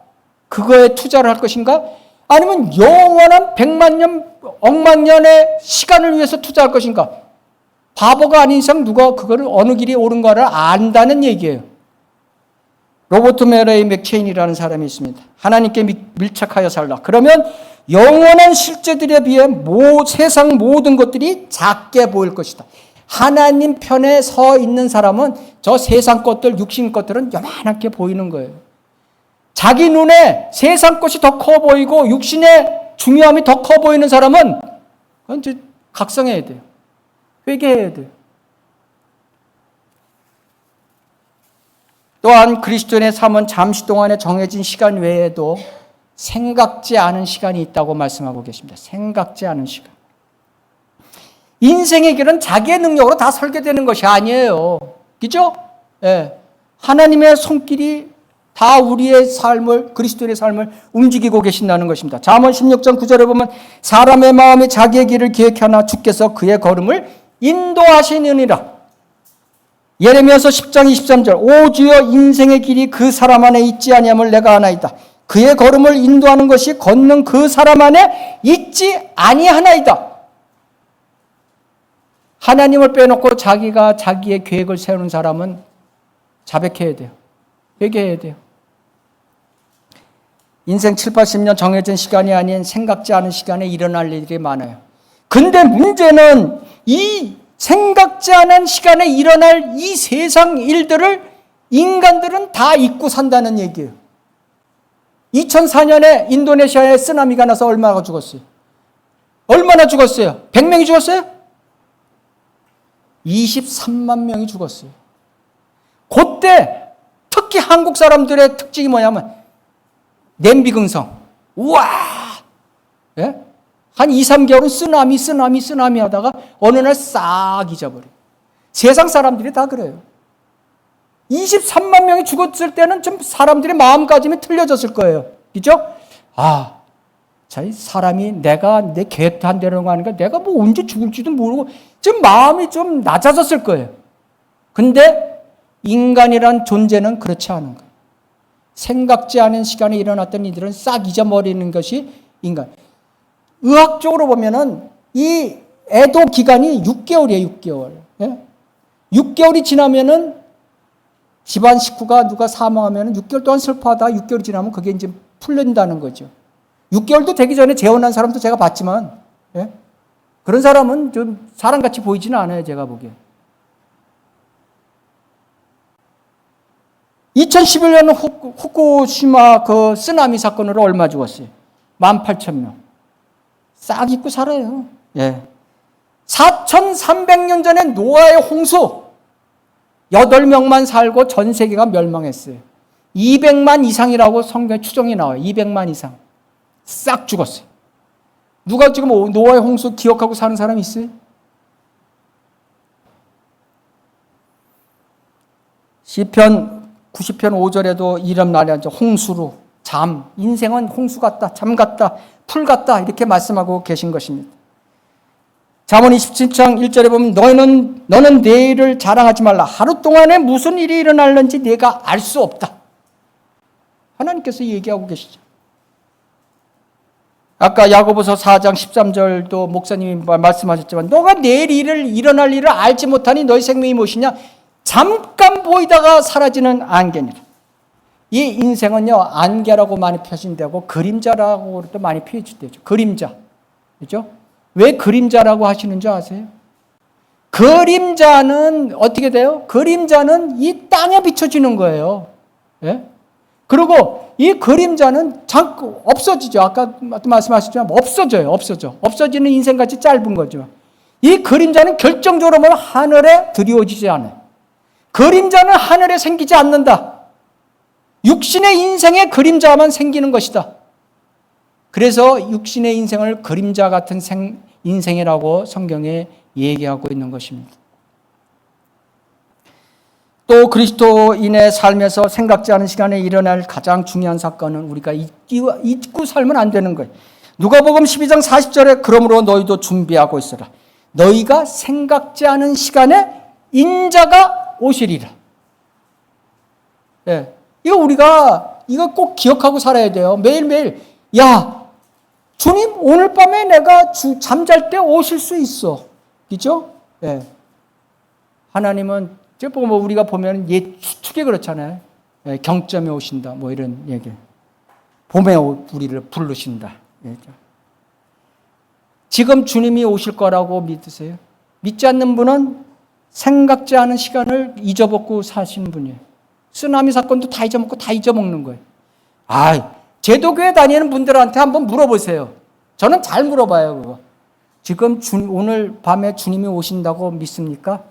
그거에 투자를 할 것인가? 아니면 영원한 100만 년, 억만 년의 시간을 위해서 투자할 것인가? 바보가 아닌 이상 누가 그거를 어느 길이 옳은가를 안다는 얘기예요. 로버트 메레이 맥체인이라는 사람이 있습니다. 하나님께 밀착하여 살라. 그러면 영원한 실제들에 비해 세상 모든 것들이 작게 보일 것이다. 하나님 편에 서 있는 사람은 저 세상 것들, 육신 것들은 요만하게 보이는 거예요. 자기 눈에 세상 것이 더 커 보이고 육신의 중요함이 더 커 보이는 사람은 그건 이제 각성해야 돼요. 회개해야 돼요. 또한 그리스도인의 삶은 잠시 동안의 정해진 시간 외에도 생각지 않은 시간이 있다고 말씀하고 계십니다. 생각지 않은 시간. 인생의 길은 자기의 능력으로 다 설계되는 것이 아니에요. 그죠? 하나님의 손길이 다 우리의 삶을, 그리스도인의 삶을 움직이고 계신다는 것입니다. 잠언 16장 9절에 보면 사람의 마음이 자기의 길을 기획하나 주께서 그의 걸음을 인도하시느니라. 예레미야서 10장 23절 오 주여 인생의 길이 그 사람 안에 있지 아니함을 내가 아나이다. 그의 걸음을 인도하는 것이 걷는 그 사람 안에 있지 아니하나이다. 하나님을 빼놓고 자기가 자기의 계획을 세우는 사람은 자백해야 돼요. 회개해야 돼요. 인생 7, 80년 정해진 시간이 아닌 생각지 않은 시간에 일어날 일이 많아요. 근데 문제는 이 생각지 않은 시간에 일어날 이 세상 일들을 인간들은 다 잊고 산다는 얘기예요. 2004년에 인도네시아에 쓰나미가 나서 얼마나 죽었어요? 얼마나 죽었어요? 100명이 죽었어요? 23만 명이 죽었어요. 그때 특히 한국 사람들의 특징이 뭐냐면 냄비 긍성. 우와! 한 2, 3개월은 쓰나미 하다가 어느 날 싹 잊어버려요. 세상 사람들이 다 그래요. 23만 명이 죽었을 때는 좀 사람들의 마음가짐이 틀려졌을 거예요. 그죠? 사람이 내가 내 계획도 안 되는 거 아닌가? 내가 뭐 언제 죽을지도 모르고 좀 마음이 좀 낮아졌을 거예요. 근데 인간이란 존재는 그렇지 않은 거예요. 생각지 않은 시간에 일어났던 이들은 싹 잊어버리는 것이 인간. 의학적으로 보면은 이 애도 기간이 6개월이에요, 6개월. 6개월이 지나면은 집안 식구가 누가 사망하면 6개월 동안 슬퍼하다 6개월이 지나면 그게 이제 풀린다는 거죠. 6개월도 되기 전에 재혼한 사람도 제가 봤지만, 그런 사람은 좀 사람같이 보이지는 않아요, 제가 보기에. 2011년 후쿠시마 그 쓰나미 사건으로 얼마 죽었어요? 18,000명. 싹 잊고 살아요. 4,300년 전에 노아의 홍수 8명만 살고 전 세계가 멸망했어요. 200만 이상이라고 성경에 추정이 나와요. 200만 이상. 싹 죽었어요. 누가 지금 노아의 홍수 기억하고 사는 사람이 있어요? 시편 90편 5절에도 이런 말이 하죠. 홍수로 잠. 인생은 홍수 같다. 잠 같다. 풀 같다. 이렇게 말씀하고 계신 것입니다. 잠언 27장 1절에 보면 너는 내일을 자랑하지 말라. 하루 동안에 무슨 일이 일어날는지 내가 알 수 없다. 하나님께서 얘기하고 계시죠. 아까 야고보서 4장 13절도 목사님이 말씀하셨지만 너가 내일 일어날 일을 알지 못하니 너희 생명이 무엇이냐? 잠깐 보이다가 사라지는 안개니라. 이 인생은요, 안개라고 많이 표현되고 그림자라고도 많이 표현되죠. 그림자. 그렇죠? 왜 그림자라고 하시는 줄 아세요? 그림자는 어떻게 돼요? 그림자는 이 땅에 비춰지는 거예요. 예? 그리고 이 그림자는 잠깐 없어지죠. 아까 말씀하셨지만 없어져요. 없어지는 인생같이 짧은 거죠. 이 그림자는 결정적으로 보면 하늘에 드리워지지 않아요. 그림자는 하늘에 생기지 않는다. 육신의 인생의 그림자만 생기는 것이다. 그래서 육신의 인생을 그림자 같은 인생이라고 성경에 얘기하고 있는 것입니다. 또 그리스도인의 삶에서 생각지 않은 시간에 일어날 가장 중요한 사건은 우리가 잊고 살면 안 되는 거예요. 누가복음 12장 40절에 그러므로 너희도 준비하고 있어라. 너희가 생각지 않은 시간에 인자가 오시리라. 예. 이거 꼭 기억하고 살아야 돼요. 매일매일. 야, 주님, 오늘 밤에 내가 잠잘 때 오실 수 있어. 그죠? 예. 하나님은, 우리가 보면 추측에 그렇잖아요. 예, 경점에 오신다. 뭐 이런 얘기. 봄에 우리를 부르신다. 예. 지금 주님이 오실 거라고 믿으세요? 믿지 않는 분은 생각지 않은 시간을 잊어먹고 사시는 분이에요. 쓰나미 사건도 다 잊어먹고 다 잊어먹는 거예요. 제도교회 다니는 분들한테 한번 물어보세요. 저는 잘 물어봐요, 그거. 지금 오늘 밤에 주님이 오신다고 믿습니까?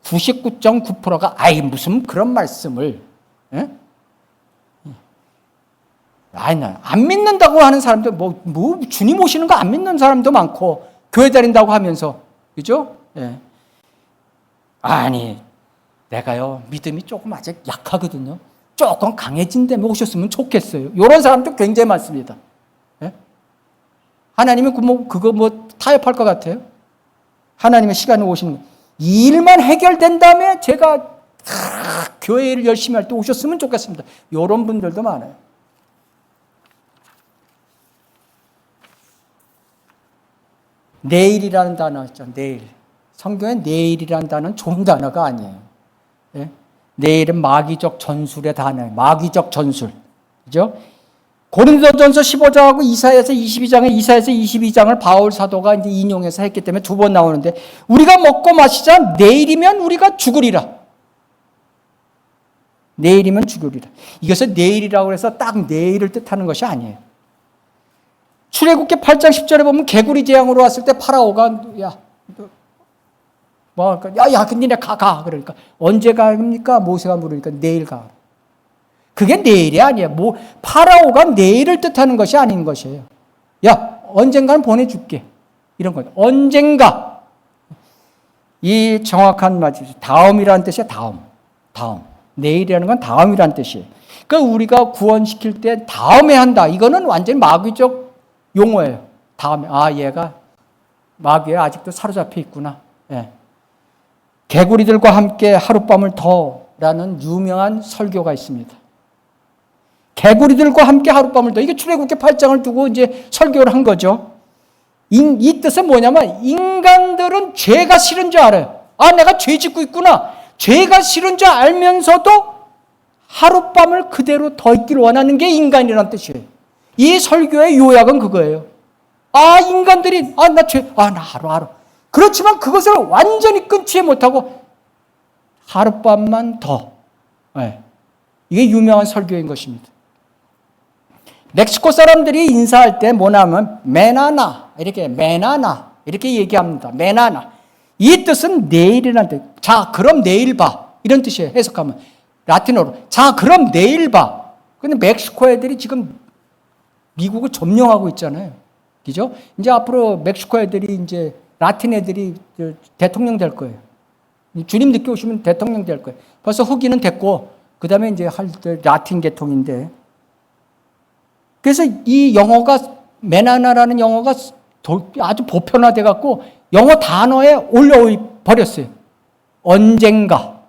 99.9%가 무슨 그런 말씀을. 예? 안 믿는다고 하는 사람도 주님 오시는 거 안 믿는 사람도 많고 교회 다닌다고 하면서. 그죠? 예. 내가요, 믿음이 조금 아직 약하거든요. 조금 강해진 다음에 오셨으면 좋겠어요. 이런 사람도 굉장히 많습니다. 예? 하나님은 그거 타협할 것 같아요? 하나님의 시간에 오시는 거. 이 일만 해결된 다음에 제가 교회를 열심히 할 때 오셨으면 좋겠습니다. 이런 분들도 많아요. 내일이라는 단어 있죠. 내일. 성경에 내일이라는 단어는 좋은 단어가 아니에요. 예? 내일은 마귀적 전술의 단어예요. 마귀적 전술. 그죠? 고린도전서 15장하고 이사야서 22장을 바울 사도가 이제 인용해서 했기 때문에 두 번 나오는데, 우리가 먹고 마시자 내일이면 우리가 죽으리라. 내일이면 죽으리라. 이것을 내일이라고 해서 딱 내일을 뜻하는 것이 아니에요. 출애굽기 8장 10절에 보면 개구리 재앙으로 왔을 때 파라오가 니네 가. 그러니까 언제 갑니까? 모세가 물으니까 내일 가. 그게 내일이 아니에요. 파라오가 내일을 뜻하는 것이 아닌 것이에요. 언젠가는 보내줄게. 이런 거예요. 언젠가. 이 정확한 말이죠. 다음이라는 뜻이에요. 다음. 내일이라는 건 다음이라는 뜻이에요. 그러니까 우리가 구원시킬 때 다음에 한다. 이거는 완전히 마귀적 용어예요. 다음에. 얘가 마귀에 아직도 사로잡혀 있구나. 예. 개구리들과 함께 하룻밤을 더라는 유명한 설교가 있습니다. 개구리들과 함께 하룻밤을 더. 이게 출애굽기 8장을 두고 이제 설교를 한 거죠. 이 뜻은 뭐냐면 인간들은 죄가 싫은 줄 알아요. 내가 죄 짓고 있구나. 죄가 싫은 줄 알면서도 하룻밤을 그대로 더 있길 원하는 게 인간이라는 뜻이에요. 이 설교의 요약은 그거예요. 인간들이 나 죄, 나 하루. 그렇지만 그것을 완전히 끊지 못하고 하룻밤만 더. 네. 이게 유명한 설교인 것입니다. 멕시코 사람들이 인사할 때 뭐냐면 메나나 이렇게 얘기합니다. 메나나. 이 뜻은 내일이라는 뜻. 자, 그럼 내일 봐. 이런 뜻이에요. 해석하면. 라틴어로. 자, 그럼 내일 봐. 근데 멕시코 애들이 지금 미국을 점령하고 있잖아요. 그죠? 이제 앞으로 멕시코 애들이 이제 라틴 애들이 대통령 될 거예요. 주님 늦게 오시면 대통령 될 거예요. 벌써 흑인은 됐고, 그 다음에 이제 라틴 계통인데. 그래서 이 영어가, 메나나라는 영어가 아주 보편화돼 갖고 영어 단어에 올려버렸어요. 언젠가.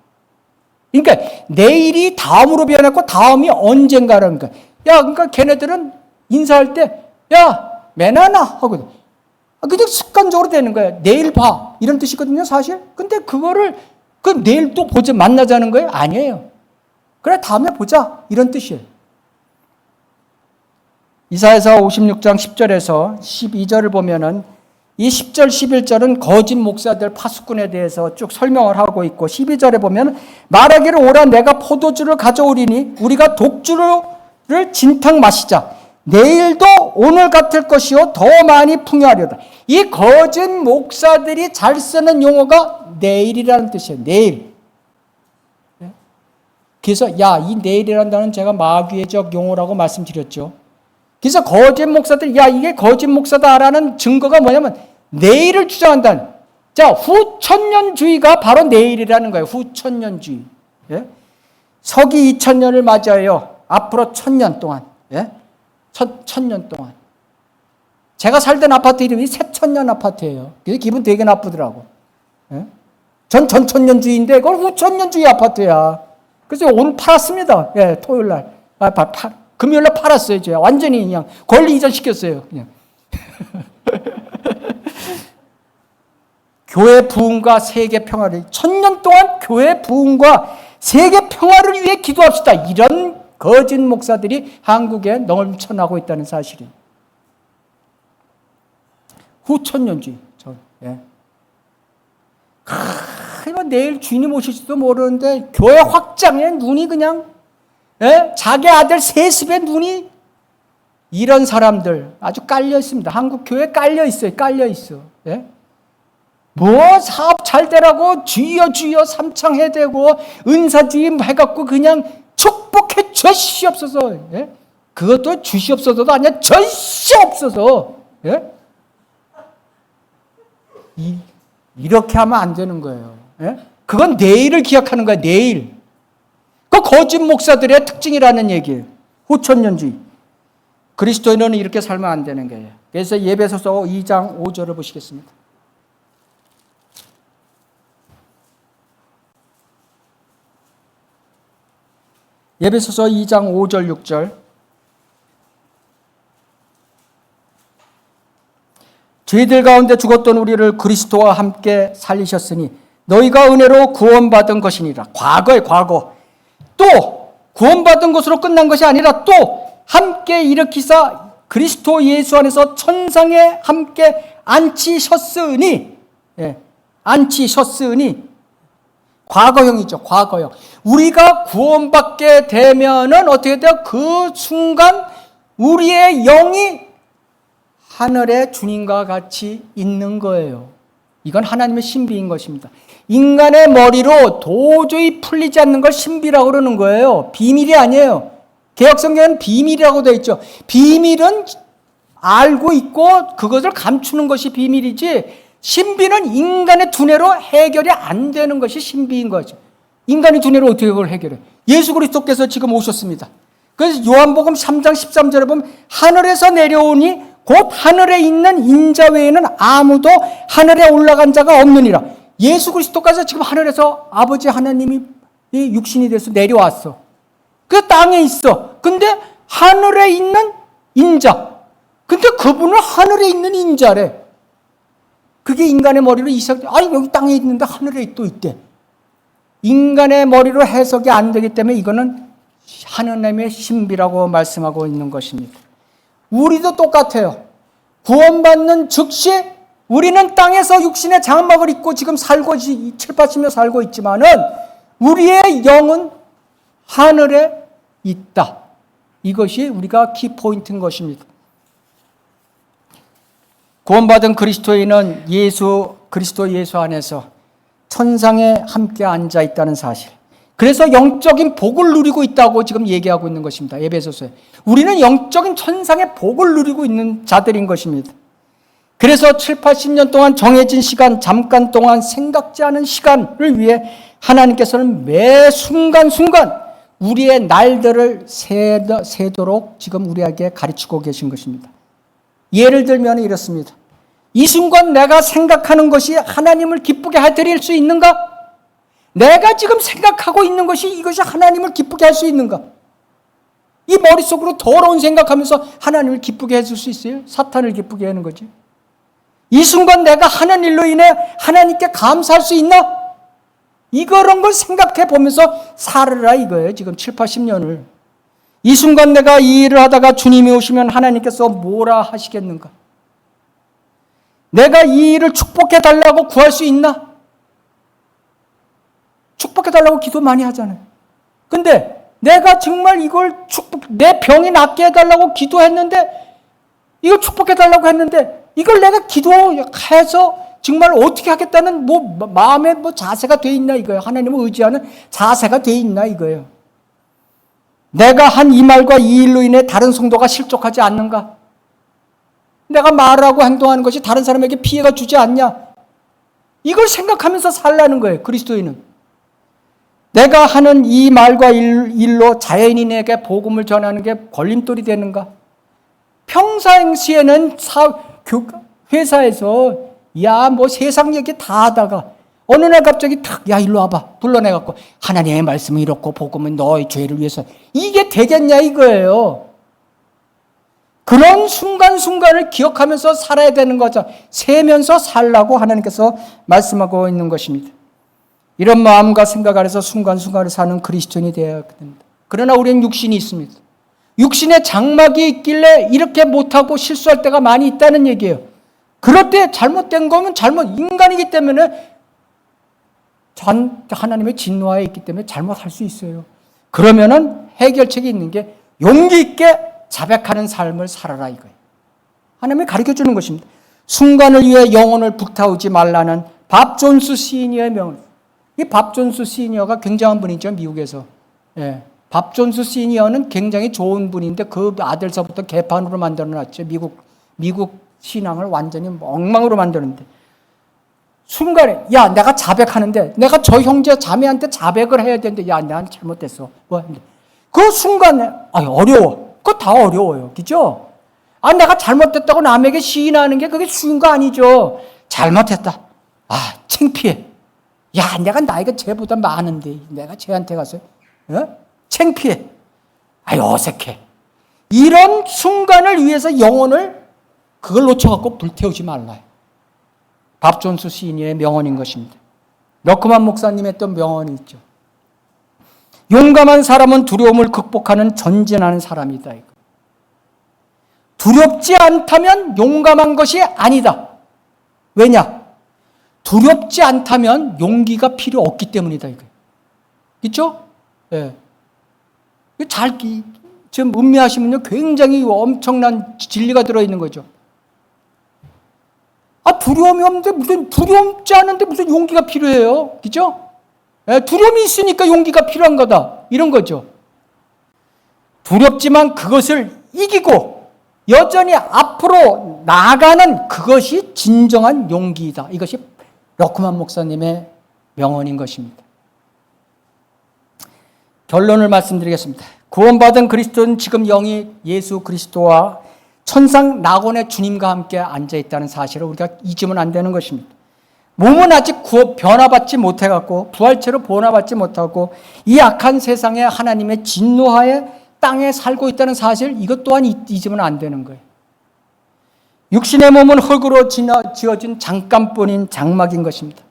그러니까 내일이 다음으로 변했고 다음이 언젠가라는 거야. 그러니까 걔네들은 인사할 때, 메나나 하거든. 그냥 습관적으로 되는 거예요. 내일 봐. 이런 뜻이거든요, 사실. 근데 그거를, 내일 또 보자, 만나자는 거예요? 아니에요. 그래, 다음에 보자. 이런 뜻이에요. 이사야서 56장 10절에서 12절을 보면은 이 10절, 11절은 거짓 목사들 파수꾼에 대해서 쭉 설명을 하고 있고 12절에 보면 말하기를 오라 내가 포도주를 가져오리니 우리가 독주를 진탕 마시자. 내일도 오늘 같을 것이요 더 많이 풍요하려다. 이 거짓 목사들이 잘 쓰는 용어가 내일이라는 뜻이에요. 내일. 그래서 이 내일이라는 단어는 제가 마귀의적 용어라고 말씀드렸죠. 그래서 거짓 목사들, 이게 거짓 목사다라는 증거가 뭐냐면 내일을 주장한다는. 자, 후천년주의가 바로 내일이라는 거예요. 후천년주의. 예? 서기 2000년을 맞아요. 앞으로 1000년 동안. 예? 1000년 동안. 제가 살던 아파트 이름이 새천년 아파트예요. 그래서 기분 되게 나쁘더라고. 예? 전 전천년주의인데 그건 후천년주의 아파트야. 그래서 오늘 팔았습니다. 예, 토요일 날. 금요일 날 팔았어요. 제가 완전히 그냥 권리 이전시켰어요. 그냥. 교회 부흥과 세계 평화를 1000년 동안 교회 부흥과 세계 평화를 위해 기도합시다. 이런 거짓 목사들이 한국에 넘쳐나고 있다는 사실이. 후천년주의. 예. 내일 주인님 오실지도 모르는데 교회 확장에 눈이 그냥 자기 아들 세습에 눈이 이런 사람들 아주 깔려 있습니다. 한국 교회 깔려 있어요. 깔려 있어. 예? 뭐 사업 잘 되라고 주여 주여 삼창해대고 은사주의 해갖고 그냥 축복해 주시옵소서. 예? 그것도 주시옵소서도 아니야. 주시옵소서. 예? 이렇게 하면 안 되는 거예요. 예? 그건 내일을 기약하는 거야. 내일. 그 거짓 목사들의 특징이라는 얘기예요. 후천년주의. 그리스도인은 이렇게 살면 안 되는 거예요. 그래서 에베소서 2장 5절을 보시겠습니다. 에베소서 2장 5절 6절. 죄들 가운데 죽었던 우리를 그리스도와 함께 살리셨으니 너희가 은혜로 구원받은 것이니라. 과거의 과거. 또 구원받은 것으로 끝난 것이 아니라 또 함께 일으키사 그리스도 예수 안에서 천상에 함께 앉히셨으니, 앉히셨으니 과거형이죠. 과거형. 우리가 구원받게 되면은 어떻게 돼요? 그 순간 우리의 영이 하늘에 주님과 같이 있는 거예요. 이건 하나님의 신비인 것입니다. 인간의 머리로 도저히 풀리지 않는 걸 신비라고 그러는 거예요. 비밀이 아니에요. 개혁성경은 비밀이라고 되어 있죠. 비밀은 알고 있고 그것을 감추는 것이 비밀이지, 신비는 인간의 두뇌로 해결이 안 되는 것이 신비인 거죠. 인간의 두뇌로 어떻게 그걸 해결해? 예수 그리스도께서 지금 오셨습니다. 그래서 요한복음 3장 13절에 보면 하늘에서 내려오니 곧 하늘에 있는 인자 외에는 아무도 하늘에 올라간 자가 없느니라. 예수 그리스도까지 지금 하늘에서 아버지 하나님이 육신이 돼서 내려왔어. 그 땅에 있어. 근데 하늘에 있는 인자. 근데 그분은 하늘에 있는 인자래. 그게 인간의 머리로 여기 땅에 있는데 하늘에 또 있대. 인간의 머리로 해석이 안 되기 때문에 이거는 하나님의 신비라고 말씀하고 있는 것입니다. 우리도 똑같아요. 구원받는 즉시 우리는 땅에서 육신의 장막을 입고 지금 살고 7, 80년 살고 있지만은 우리의 영은 하늘에 있다. 이것이 우리가 키포인트인 것입니다. 구원받은 그리스도인은 그리스도 예수 안에서 천상에 함께 앉아 있다는 사실. 그래서 영적인 복을 누리고 있다고 지금 얘기하고 있는 것입니다. 에베소서에. 우리는 영적인 천상의 복을 누리고 있는 자들인 것입니다. 그래서 7, 80년 동안 정해진 시간, 잠깐 동안 생각지 않은 시간을 위해 하나님께서는 매 순간순간 우리의 날들을 세도록 지금 우리에게 가르치고 계신 것입니다. 예를 들면 이렇습니다. 이 순간 내가 생각하는 것이 하나님을 기쁘게 해드릴 수 있는가? 내가 지금 생각하고 있는 것이 이것이 하나님을 기쁘게 할 수 있는가? 이 머릿속으로 더러운 생각하면서 하나님을 기쁘게 해줄 수 있어요? 사탄을 기쁘게 하는 거지. 이 순간 내가 하는 일로 인해 하나님께 감사할 수 있나? 이런 걸 생각해 보면서 살으라 이거예요. 지금 7, 80년을. 이 순간 내가 이 일을 하다가 주님이 오시면 하나님께서 뭐라 하시겠는가? 내가 이 일을 축복해 달라고 구할 수 있나? 축복해 달라고 기도 많이 하잖아요. 근데 내가 정말 이걸 내 병이 낫게 해달라고 기도했는데, 이걸 축복해 달라고 했는데, 이걸 내가 기도해서 정말 어떻게 하겠다는 마음의 자세가 돼 있나 이거예요. 하나님을 의지하는 자세가 돼 있나 이거예요. 내가 한 이 말과 이 일로 인해 다른 성도가 실족하지 않는가? 내가 말하고 행동하는 것이 다른 사람에게 피해가 주지 않냐? 이걸 생각하면서 살라는 거예요. 그리스도인은. 내가 하는 이 말과 일로 자연인에게 복음을 전하는 게 걸림돌이 되는가? 평상시에는 회사에서 세상 얘기 다 하다가 어느 날 갑자기 탁, 일로 와봐. 불러내갖고 하나님의 말씀은 이렇고 복음은 너의 죄를 위해서. 이게 되겠냐 이거예요. 그런 순간순간을 기억하면서 살아야 되는 거죠. 세면서 살라고 하나님께서 말씀하고 있는 것입니다. 이런 마음과 생각 아래서 순간순간을 사는 그리스도인이 되어야 됩니다. 그러나 우리는 육신이 있습니다. 육신에 장막이 있길래 이렇게 못하고 실수할 때가 많이 있다는 얘기예요. 그럴 때 잘못된 거면 인간이기 때문에 하나님의 진노하에 있기 때문에 잘못할 수 있어요. 그러면은 해결책이 있는 게 용기 있게 자백하는 삶을 살아라 이거예요. 하나님이 가르쳐 주는 것입니다. 순간을 위해 영혼을 불타오지 말라는 밥 존스 시니어의 명언. 이 밥 존스 시니어가 굉장한 분이죠, 미국에서. 예. 밥 존스 시니어는 굉장히 좋은 분인데 그 아들서부터 개판으로 만들어놨죠. 미국 신앙을 완전히 엉망으로 만드는데. 순간에, 내가 자백하는데, 내가 저 형제 자매한테 자백을 해야 되는데, 난 잘못됐어. 그 순간에, 어려워. 그거 다 어려워요. 그죠? 내가 잘못됐다고 남에게 시인하는 게 그게 쉬운 거 아니죠. 잘못했다. 창피해. 내가 나이가 쟤보다 많은데, 내가 쟤한테 가서, 창피해. 어색해. 이런 순간을 위해서 영혼을 그걸 놓쳐갖고 불태우지 말라요. 밥 존스 시인의 명언인 것입니다. 러크만 목사님의 또 명언이 있죠. 용감한 사람은 두려움을 극복하는 전진하는 사람이다. 두렵지 않다면 용감한 것이 아니다. 왜냐? 두렵지 않다면 용기가 필요 없기 때문이다. 그렇죠? 예. 지금 음미하시면요, 굉장히 엄청난 진리가 들어있는 거죠. 두려움이 없는데 두렵지 않은데 무슨 용기가 필요해요. 그죠? 두려움이 있으니까 용기가 필요한 거다. 이런 거죠. 두렵지만 그것을 이기고 여전히 앞으로 나아가는 그것이 진정한 용기이다. 이것이 러크만 목사님의 명언인 것입니다. 결론을 말씀드리겠습니다. 구원받은 그리스도는 지금 영이 예수 그리스도와 천상 낙원의 주님과 함께 앉아있다는 사실을 우리가 잊으면 안 되는 것입니다. 몸은 아직 변화받지 못해갖고 부활체로 변화받지 못하고 이 악한 세상에 하나님의 진노하에 땅에 살고 있다는 사실, 이것 또한 잊으면 안 되는 거예요. 육신의 몸은 흙으로 지어진 잠깐뿐인 장막인 것입니다.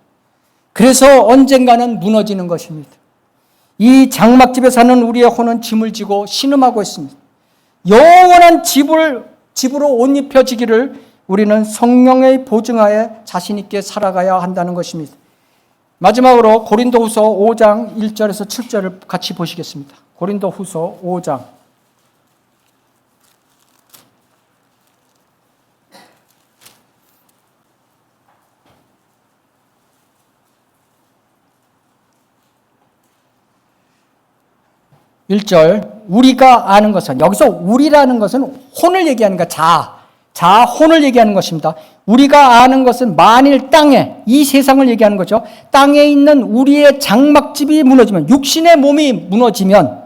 그래서 언젠가는 무너지는 것입니다. 이 장막집에 사는 우리의 혼은 짐을 지고 신음하고 있습니다. 영원한 집으로 옷 입혀지기를 우리는 성령의 보증하에 자신 있게 살아가야 한다는 것입니다. 마지막으로 고린도후서 5장 1절에서 7절을 같이 보시겠습니다. 고린도후서 5장 1절, 우리가 아는 것은, 여기서 우리라는 것은 혼을 얘기하는 거야. 혼을 얘기하는 것입니다. 우리가 아는 것은 만일 땅에, 이 세상을 얘기하는 거죠. 땅에 있는 우리의 장막집이 무너지면, 육신의 몸이 무너지면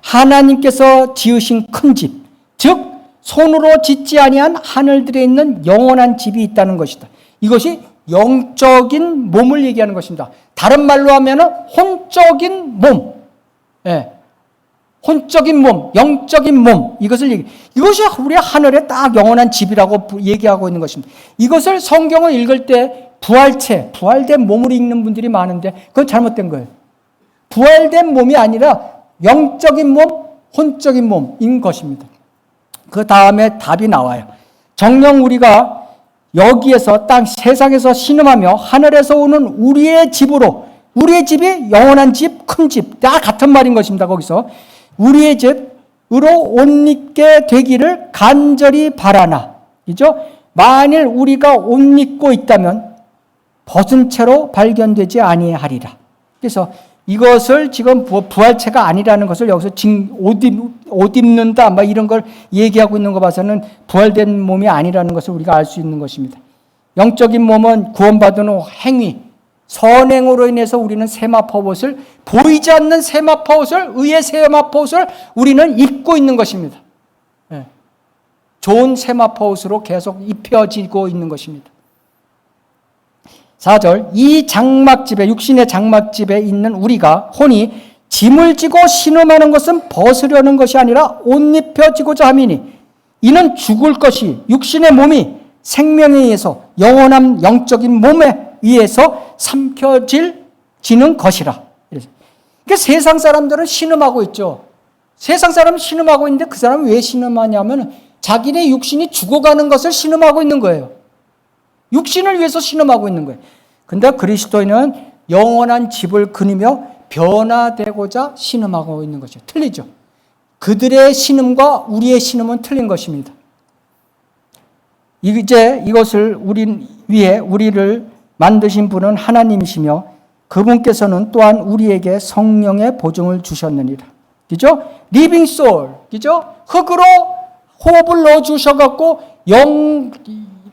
하나님께서 지으신 큰 집, 즉 손으로 짓지 아니한 하늘들에 있는 영원한 집이 있다는 것이다. 이것이 영적인 몸을 얘기하는 것입니다. 다른 말로 하면 혼적인 몸. 예. 혼적인 몸, 영적인 몸, 이것이 우리 하늘의 딱 영원한 집이라고 얘기하고 있는 것입니다. 이것을 성경을 읽을 때 부활된 몸을 읽는 분들이 많은데 그건 잘못된 거예요. 부활된 몸이 아니라 영적인 몸, 혼적인 몸인 것입니다. 그 다음에 답이 나와요. 정녕 우리가 여기에서 땅 세상에서 신음하며 하늘에서 오는 우리의 집으로, 우리의 집이 영원한 집, 큰 집, 다 같은 말인 것입니다. 거기서 우리의 집으로 옷 입게 되기를 간절히 바라나. 그죠? 만일 우리가 옷 입고 있다면 벗은 채로 발견되지 아니하리라. 그래서 이것을 지금 부활체가 아니라는 것을 여기서 옷 입는다 막 이런 걸 얘기하고 있는 거 봐서는 부활된 몸이 아니라는 것을 우리가 알 수 있는 것입니다. 영적인 몸은 구원받은 후 행위, 선행으로 인해서 우리는 세마포옷을, 보이지 않는 세마포옷을, 의의 세마포옷을 우리는 입고 있는 것입니다. 좋은 세마포옷으로 계속 입혀지고 있는 것입니다. 4절, 이 장막집에, 육신의 장막집에 있는 우리가 혼이 짐을 지고 신음하는 것은 벗으려는 것이 아니라 옷 입혀지고자 함이니 이는 죽을 것이 육신의 몸이 생명에 의해서 영원한 영적인 몸에 의해서 삼켜지는 것이라. 그러니까 세상 사람들은 신음하고 있죠. 세상 사람은 신음하고 있는데 그 사람은 왜 신음하냐면 자기네 육신이 죽어가는 것을 신음하고 있는 거예요. 육신을 위해서 신음하고 있는 거예요. 근데 그리스도인은 영원한 집을 그리며 변화되고자 신음하고 있는 것이죠. 틀리죠. 그들의 신음과 우리의 신음은 틀린 것입니다. 이제 이것을 위해 우리를 만드신 분은 하나님이시며 그분께서는 또한 우리에게 성령의 보증을 주셨느니라. 그죠? 리빙 소울. 그죠? 흙으로 호흡을 넣어 주셔갖고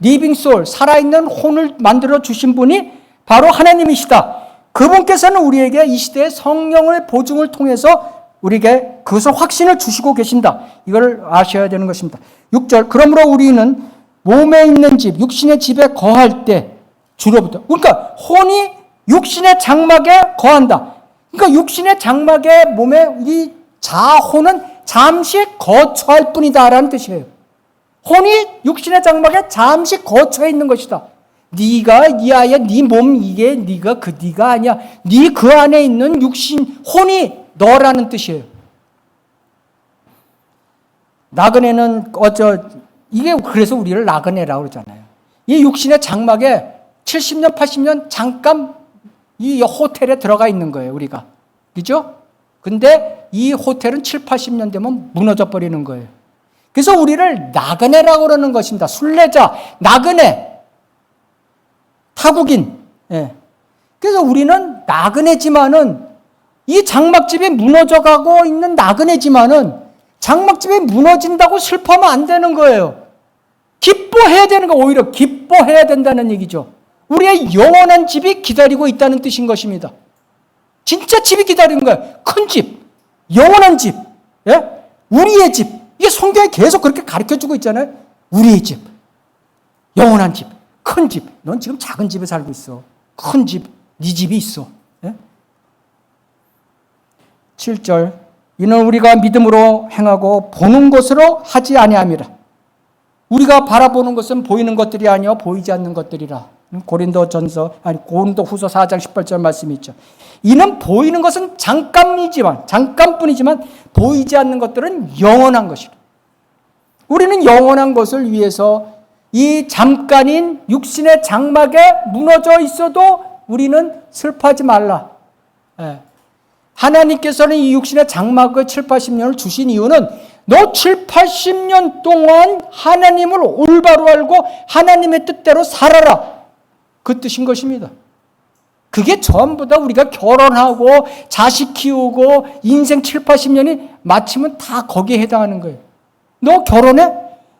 리빙 소울, 살아있는 혼을 만들어 주신 분이 바로 하나님이시다. 그분께서는 우리에게 이 시대의 성령의 보증을 통해서 우리에게 그것을 확신을 주시고 계신다. 이걸 아셔야 되는 것입니다. 6절, 그러므로 우리는 몸에 있는 집, 육신의 집에 거할 때 주로부터, 그러니까 혼이 육신의 장막에 거한다. 그러니까 육신의 장막에 몸에 이 자혼은 잠시 거처할 뿐이다라는 뜻이에요. 혼이 육신의 장막에 잠시 거처해 있는 것이다. 네가 네 아이야, 네 몸 이게 네가 아니야. 네 그 안에 있는 육신 혼이 너라는 뜻이에요. 나그네는 이게 그래서 우리를 나그네라고 그러잖아요. 이 육신의 장막에 70년, 80년 잠깐 이 호텔에 들어가 있는 거예요, 우리가. 그죠? 근데 이 호텔은 7, 80년 되면 무너져 버리는 거예요. 그래서 우리를 나그네라고 그러는 것입니다. 순례자, 나그네, 타국인. 예. 그래서 우리는 나그네지만은 이 장막집이 무너져가고 있는 나그네지만은 장막집이 무너진다고 슬퍼하면 안 되는 거예요. 기뻐해야 되는 거, 오히려 기뻐해야 된다는 얘기죠. 우리의 영원한 집이 기다리고 있다는 뜻인 것입니다. 진짜 집이 기다리는 거예요. 큰 집, 영원한 집, 예? 우리의 집. 이게 성경에 계속 그렇게 가르쳐주고 있잖아요. 우리의 집, 영원한 집, 큰 집. 넌 지금 작은 집에 살고 있어. 큰 집, 네 집이 있어. 예? 7절, 이는 우리가 믿음으로 행하고 보는 것으로 하지 아니함이라. 우리가 바라보는 것은 보이는 것들이 아니요 보이지 않는 것들이라. 고린도 후서 4장 18절 말씀이 있죠. 이는 보이는 것은 잠깐뿐이지만 보이지 않는 것들은 영원한 것이라. 우리는 영원한 것을 위해서 이 잠깐인 육신의 장막에 무너져 있어도 우리는 슬퍼하지 말라. 예. 하나님께서는 이 육신의 장막을 7, 80년을 주신 이유는 너 7, 80년 동안 하나님을 올바로 알고 하나님의 뜻대로 살아라. 그 뜻인 것입니다. 그게 전부 다 우리가 결혼하고 자식 키우고 인생 7, 80년이 마치면 다 거기에 해당하는 거예요. 너 결혼해?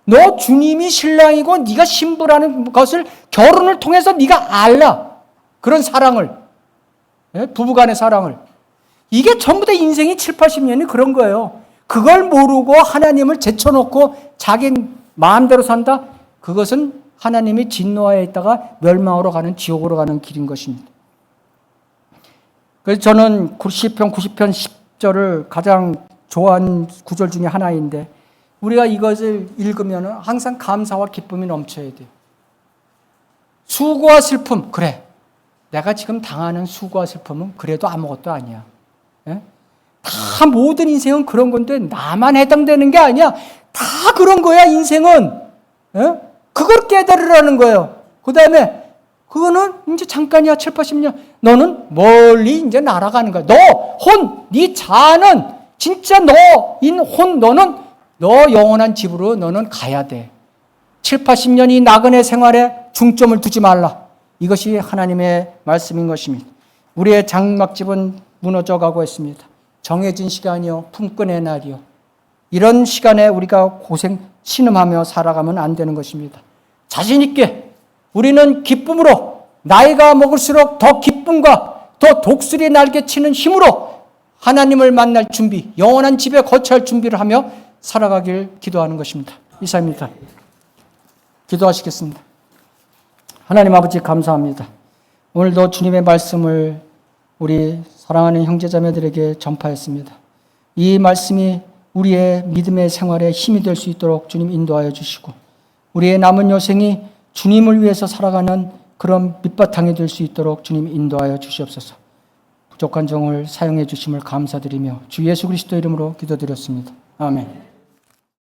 너 주님이 신랑이고 네가 신부라는 것을 결혼을 통해서 네가 알라. 그런 사랑을. 부부간의 사랑을. 이게 전부 다 인생이 7, 80년이 그런 거예요. 그걸 모르고 하나님을 제쳐놓고 자기 마음대로 산다? 그것은 하나님이 진노하에 있다가 멸망으로 가는 지옥으로 가는 길인 것입니다. 그래서 저는 시편 90편 10절을 가장 좋아하는 구절 중에 하나인데 우리가 이것을 읽으면 항상 감사와 기쁨이 넘쳐야 돼요. 수고와 슬픔, 그래. 내가 지금 당하는 수고와 슬픔은 그래도 아무것도 아니야. 예? 다 모든 인생은 그런 건데 나만 해당되는 게 아니야. 다 그런 거야, 인생은. 예? 그걸 깨달으라는 거예요. 그 다음에 그거는 이제 잠깐이야, 7, 80년. 너는 멀리 이제 날아가는 거야. 네 자아는 진짜 너는 너 영원한 집으로 너는 가야 돼. 7, 80년이 나그네 생활에 중점을 두지 말라. 이것이 하나님의 말씀인 것입니다. 우리의 장막집은 무너져 가고 있습니다. 정해진 시간이요, 품꾼의 날이요. 이런 시간에 우리가 신음하며 살아가면 안 되는 것입니다. 자신 있게 우리는 기쁨으로 나이가 먹을수록 더 기쁨과 더 독수리 날개치는 힘으로 하나님을 만날 준비, 영원한 집에 거처할 준비를 하며 살아가길 기도하는 것입니다. 이상입니다. 기도하시겠습니다. 하나님 아버지 감사합니다. 오늘도 주님의 말씀을 우리 사랑하는 형제자매들에게 전파했습니다. 이 말씀이 우리의 믿음의 생활에 힘이 될 수 있도록 주님 인도하여 주시고 우리의 남은 여생이 주님을 위해서 살아가는 그런 밑바탕이 될 수 있도록 주님 인도하여 주시옵소서. 부족한 종을 사용해 주심을 감사드리며 주 예수 그리스도 이름으로 기도드렸습니다. 아멘.